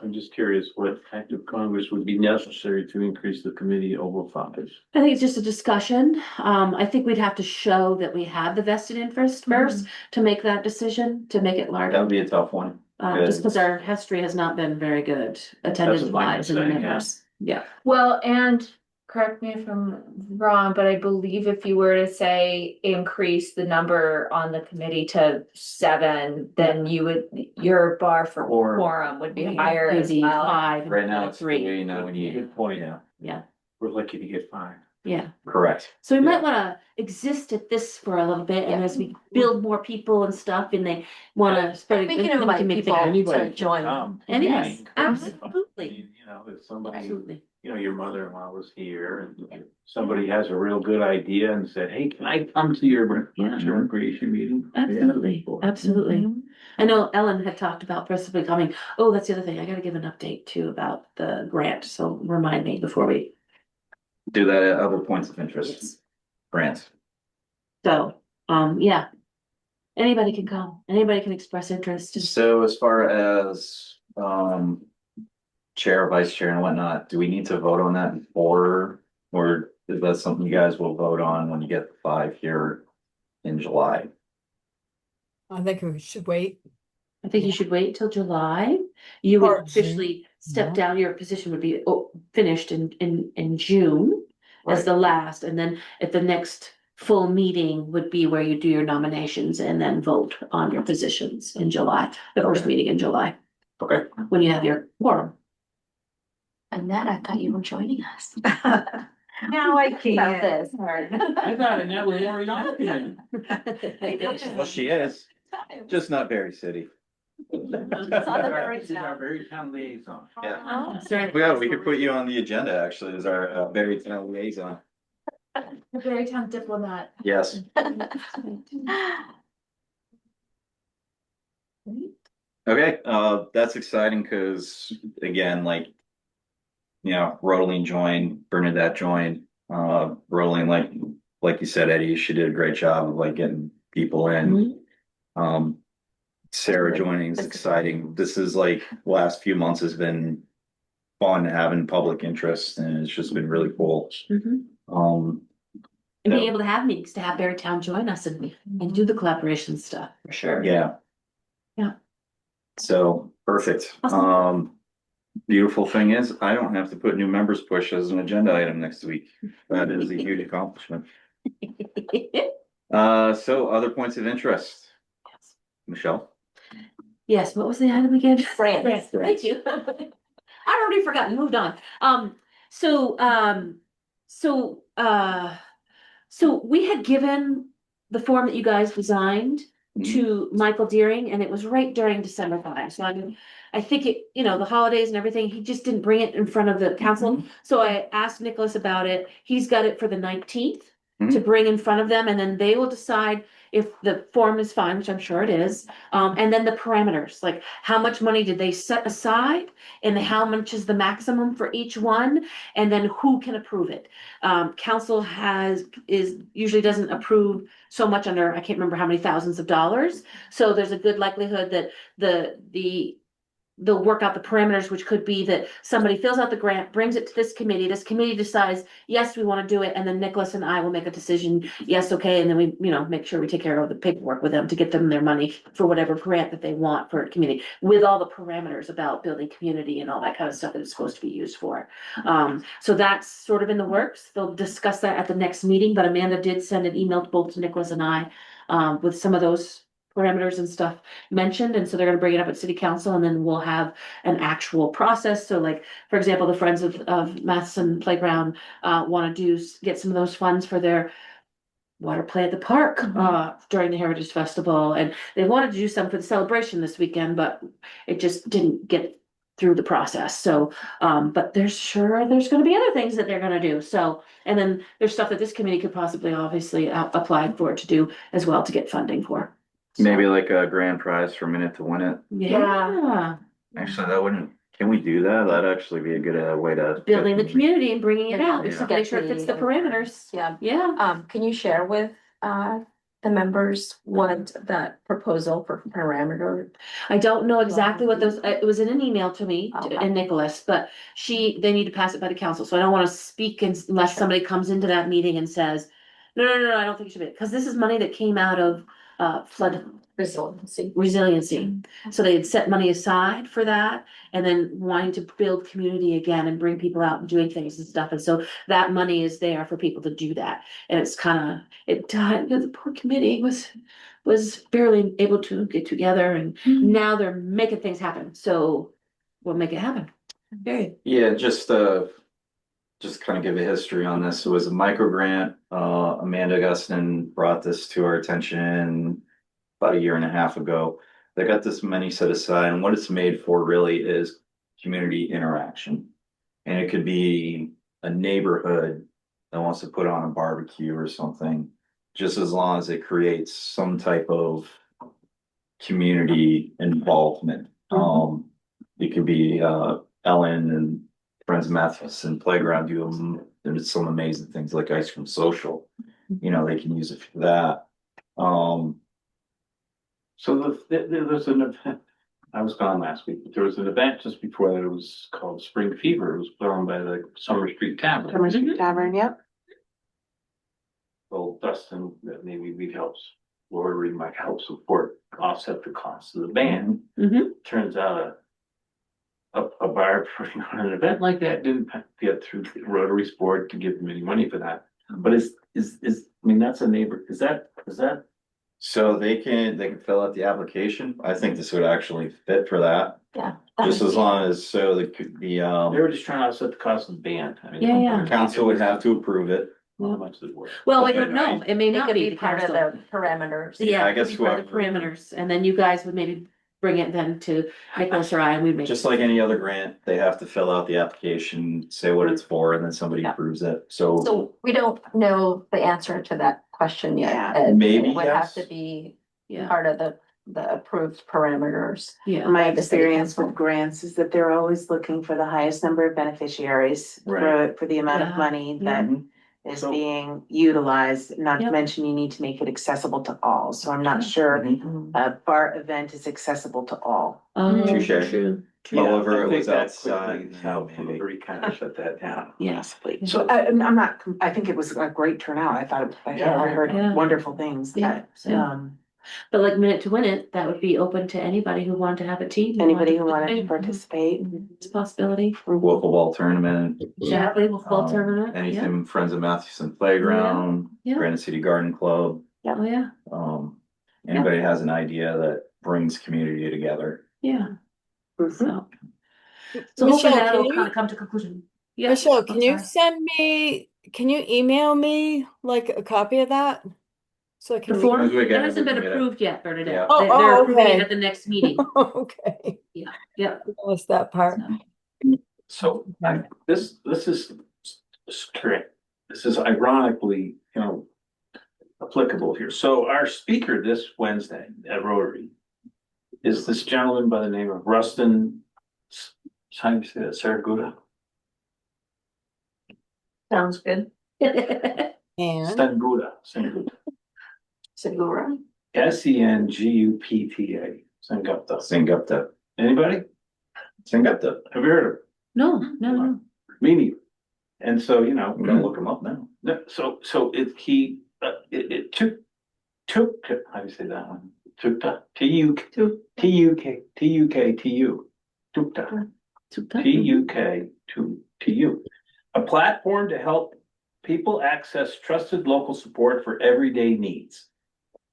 I'm just curious, what act of Congress would be necessary to increase the committee over 5? I think it's just a discussion. I think we'd have to show that we have the vested interest first to make that decision, to make it That larger. would be a tough one. Just because our history has not been very good attendance wise in the saying, yeah. members. Yeah. Well, and correct me if I'm wrong, but I believe if you were to say increase the number on the committee to 7, then your bar for Or- quorum would be higher as Maybe well. 5. Right now, it's 3. 3, now we need, Good point. yeah, We're lucky to get 5. Yeah. correct. So we Yeah. might wanna exist at this for a little bit, and as we build more people and stuff, and they wanna spread. We can then invite make people things- to join. Anyone, Yes. absolutely, If somebody, absolutely. your mother-in-law was here and somebody has a real good idea and said, hey, can I come to your recreation meeting? Absolutely, Yeah. absolutely. I know Ellen had talked about possibly coming. Oh, that's the other thing. I gotta give an update too about the grant, so remind me before we. do that at other points of interest, Yes. grants. So, yeah. Anybody can come, anybody can express interest. So as far as, chair, vice chair and whatnot, do we need to vote on that or is that something you guys will vote on when you get the 5 here in July? I think we should wait. I think you should wait till July. You Or would officially step yeah. down, your position would be finished in June as Right. the last, and then at the next full meeting would be where you do your nominations and then vote on your positions in July, the first Okay. meeting in July, Okay. when you have your quorum. And that I thought you were joining us. Now I About can't. this. I thought it never was already on here. Well, she is, just not Berry City. It's on the Berry This is our Town. Berry Town liaison. Yeah. Sorry. Yeah, we could put you on the agenda actually as our Berry Town liaison. The Berrytown diplomat. Yes. Okay, that's exciting because again, like, you know, Rosaline joined, Bernadette joined, Rosaline, like you said, Eddie, she did a great job of like getting people in. Um, Sarah joining is exciting. This is like, last few months has been fun having public interest and it's just been really cool. Mhm. Um, And being able to have meetings, to have Barrytown join us and do the collaboration stuff, for sure. yeah. Yeah. So, perfect. Awesome. Beautiful thing is, I don't have to put new members push as an agenda item next week. That is a huge accomplishment. So other points of interest, Michelle? Yes, what was the item again? France. Thank you. I already forgotten, moved on. So, so we had given the form that you guys designed to Michael Deering, and it was right during December time. So I think it, you know, the holidays and everything, he just didn't bring it in front of the council. So I asked Nicholas about it. He's got it for the 19th to bring in front of them, and then they will decide if the form is fine, which I'm sure it is. And then the parameters, like how much money did they set aside and how much is the maximum for each one, and then who can approve it. Council usually doesn't approve so much under, I can't remember how many thousands of dollars. So there's a good likelihood that they'll work out the parameters, which could be that somebody fills out the grant, brings it to this committee decides, yes, we want to do it, and then Nicholas and I will make a decision, yes, okay, and then we, you know, make sure we take care of the paperwork with them to get them their money for whatever grant that they want for a community, with all the parameters about building community and all that kind of stuff that it's supposed to be used for. So that's sort of in the works. They'll discuss that at the next meeting, but Amanda did send an email to both Nicholas and I, with some of those parameters and stuff mentioned, and so they're gonna bring it up at city council, and then we'll have an actual process. So like, for example, the Friends of Matheson Playground want to get some of those funds for their water play at the park during the Heritage Festival, and they wanted to do some for the celebration this weekend, but it just didn't get through the process. So but there's gonna be other things that they're gonna do. So, and then there's stuff that this committee could possibly obviously apply for to do as well, to get funding for. So, Maybe like a grand prize for minute to win it. yeah. Actually, can we do that? That'd actually be a good way to. Building the community and bringing it out, we just Yeah. have to make sure it fits the parameters. Yeah. Yeah, Can you share with the members what that proposal for parameter? I don't know exactly what those, it was in an email to me Okay. and Nicholas, but they need to pass it by the council, so I don't wanna speak unless somebody comes into that meeting and says, no, I don't think it should be, cause this is money that came out of flood resiliency. So they had set money aside for that, and then wanting to build community again and bring people out and doing things and stuff. And so that money is there for people to do that. And it's the poor committee was barely able to get together, and now they're making things happen. So we'll make it happen. Period. Yeah, just kind of give a history on this. It was a micro grant. Amanda Gustin brought this to our attention about a year and a half ago. They got this money set aside, and what it's made for really is community interaction. And it could be a neighborhood that wants to put on a barbecue or something, just as long as it creates some type of community involvement. It could be Ellen and Friends of Matheson Playground do there's some amazing things like Ice Cream Social. You know, they can use it for that. So there's an event, I was gone last week, but there was an event just before that, it was called Spring Fever. It was put on by the Summer Street Tavern. Summer Street Tavern, yep. Well, Dustin, that maybe we help, Lori might help support, offset the cost of the band. Turns out a bar putting on an event like that didn't get through the Rotary's board to give them any money for that. But I mean, that's a neighbor, is that? So they can fill out the application. I think this would actually fit for that. Yeah. Just as long as, so the, They were just trying to offset the cost of the band. I mean, Yeah, yeah. the council would have to approve it. How much is it worth? Well, we don't know. It may It not could be be the part of council. the parameters. Yeah, I it could guess be part of the whoever- parameters, and then you guys would maybe bring it then to Nicholas or I, and we'd make. Just like any other grant, they have to fill out the application, say what it's for, and then somebody Yeah. approves it. So So we don't know the answer to that question yet. Yeah. Ed. Maybe It would have yes. to be Yeah, part of the approved parameters. yeah. My the city experience council. with grants is that they're always looking for the highest number of beneficiaries for the amount of Yeah. money Yeah. that Mhm. is So- being utilized, not to Yep. mention you need to make it accessible to all. So I'm not Yeah. sure Mhm. a bar event is accessible to all. Oh, Touche. true. However, I it think was that outside, quickly helped maybe. Hillary kind of shut that down. Yeah. Possibly. So- I'm not, I think it was a great turnout. I Yeah. heard Yeah. wonderful things. Yeah. But, But like Minute to Win It, that would be open to anybody who wanted to have a team. anybody who wanted to participate. It's a possibility. Local ball tournament, Exactly, with ball um, tournament. Yeah. anything Friends of Mathewson Playground, Yeah. Granite City Garden Club. Oh, yeah, Anybody has an idea that brings community together. yeah. Mhm. So. So hopefully Michelle, that'll can kind you- of come to conclusion. Yeah. Michelle, I'm can you sorry. can you email me like a copy of that? So I The can. form, As we that get it, hasn't we been can get it. approved yet, Bernadette. Yeah. Oh, They're oh, approving it okay. at the next meeting. Okay, Yeah, yeah. I missed that part. So this is correct. This is ironically, applicable here. So our speaker this Wednesday at Rotary is this gentleman by the name of Rustin, how do you say that, Saraguda? Sounds good. And Senguda, Segura. Sengupta, Sengupta. Singupta. Anybody? Singupta. Have you heard of him? No, no. Me neither. And so, I'm gonna look him up now. So it took, how do you say that one? Tukta, Tuktu, Tuktu. A platform to help people access trusted local support for everyday needs.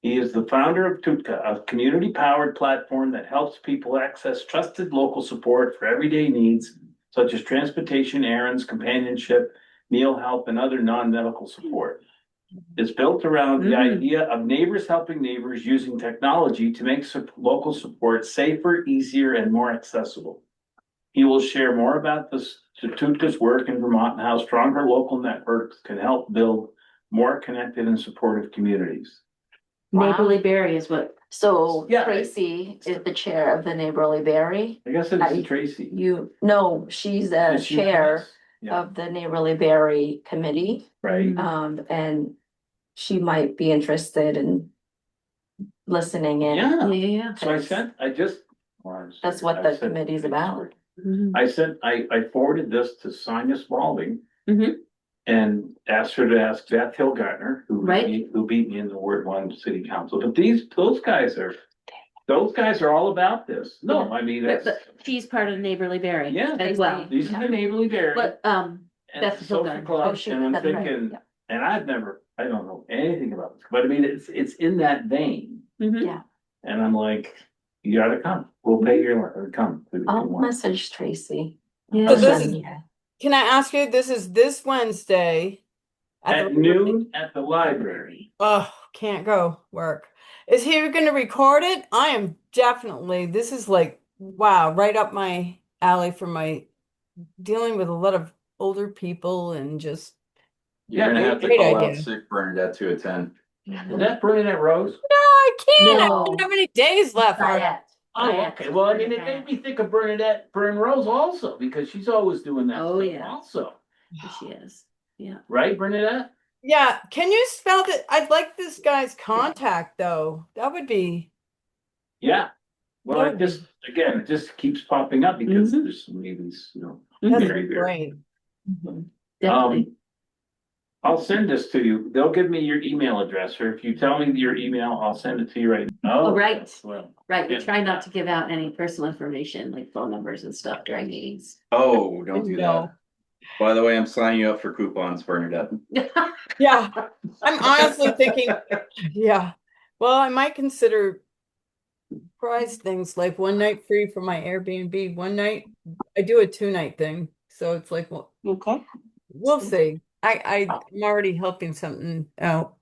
He is the founder of Tutka, a community-powered platform that helps people access trusted local support for everyday needs, such as transportation, errands, companionship, meal help, and other non-medical support. It's built around the idea of neighbors helping neighbors using technology to make local support safer, easier, and more accessible. He will share more about Tutka's work in Vermont and how stronger local networks can help build more connected and supportive communities. Neighborly Berry is what, So Yeah. Tracy is the chair of the Neighborly Berry. I guess it's Tracy. No, she's the Is she- chair Yeah. of the Neighborly Berry Committee. Right? And she might be interested in listening in. Yeah. yeah. So That's what the committee's about. Mhm. I forwarded this to Sonia Spalding. Mhm. And asked her to ask Beth Hillgartner, Right. who beat me in the Ward One City Council, but those guys are all about this. No, I mean, But that's, she's part of Neighborly Berry. Yeah. As well. these are the neighborly Berry. But, And Beth the social Hillgartner. club, Oh, she- and I'm that's right, thinking, yeah. and I don't know anything about this, but I mean, it's in that vein. Mhm. Yeah. And I'm like, you gotta come, we'll pay your, come. if you I'll want. message Tracy. Yeah. So this is- Yeah. can I ask you, this is this Wednesday At the- noon at the library. Oh, can't go work. Is he going to record it? I am definitely, this is like, wow, right up my alley for my dealing with a lot of older people and just, You're gonna have to Great call out idea. sick Bernadette to attend. Is that Bernadette Rose? no, I can't. I No. don't have any days left. Diet. Oh, okay, well, I mean, it made me think of Bernadette Byrne Rose also, because she's always doing that Oh, stuff yeah. also. She is. Yeah. right, Bernadette? Yeah, can you spell that? I'd like this guy's contact though. That would be Yeah. Well, That it would be- just, again, it just keeps popping up because Mhm. there's so many of these, that's very, very. great. Definitely. I'll send this to you. They'll give me your email address, or if you tell me your email, I'll send it to you right now. Oh, right. Well, Right, we yeah. try not to give out any personal information like phone numbers and stuff during meetings. Oh, don't do No. that. By the way, I'm signing you up for coupons, Bernadette. Yeah, I'm honestly thinking, yeah. Well, I might consider price things like one night free for my Airbnb. One night, I do a 2-night thing, so it's like, well, Okay. we'll see. I'm already helping something out.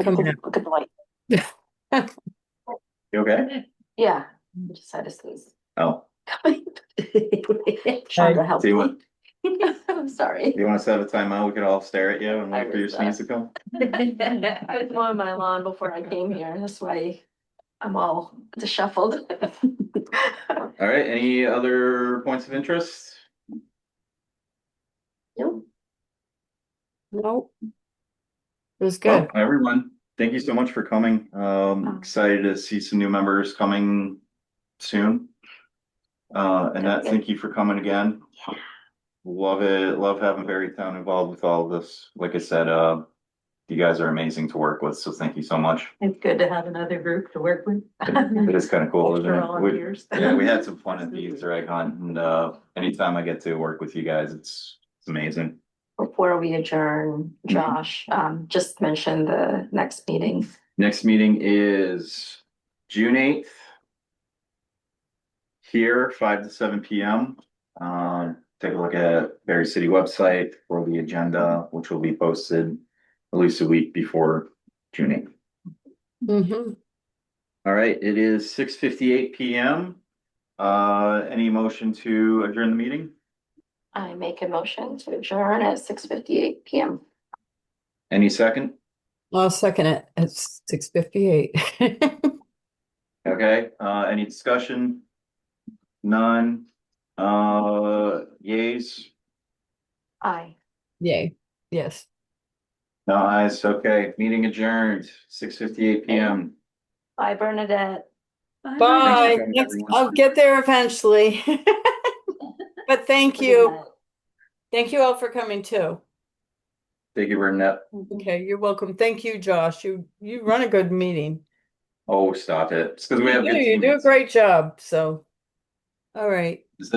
Coming up. Look at the light. You okay? Yeah, I just had to sneeze. Oh, Trying to help do you me. want, I'm sorry. you want to set a timeout? We could all stare at you and wait for your sneeze to come. I was mowing my lawn before I came here, that's why I'm all disheveled. All right, any other points of interest? Nope. Nope. It was Well, good. everyone, thank you so much for coming. Excited to see some new members coming soon. Annette, thank you for coming again. Love it. Love having Berrytown involved with all of this. Like I said, you guys are amazing to work with, so thank you so much. It's good to have another group to work with. It is kind of cool, isn't After all it? our years. Yeah, we had some fun at the Easter egg hunt, and anytime I get to work with you guys, it's amazing. Before we adjourn, Josh, just mention the next meeting. Next meeting is June 8th. Here, 5 to 7 p.m. Take a look at Berry City website for the agenda, which will be posted at least a week before June 8th. Mm-hmm. All right, it is 6:58 p.m. Any motion to adjourn the meeting? I make a motion to adjourn at 6:58 p.m. Any second? I'll second it. It's 6:58. Okay, any discussion? None. Yays? Aye. Yay. Yes. No ayes. Okay, meeting adjourned, 6:58 p.m. Bye, Bernadette. Bye. coming, Thanks. everyone. I'll get there eventually. But thank you. Thank you all for coming too. Thank you, Bernadette. Okay, you're welcome. Thank you, Josh. You run a good meeting. Oh, stop it. It's because we have good You do a teammates. great job. So, all right.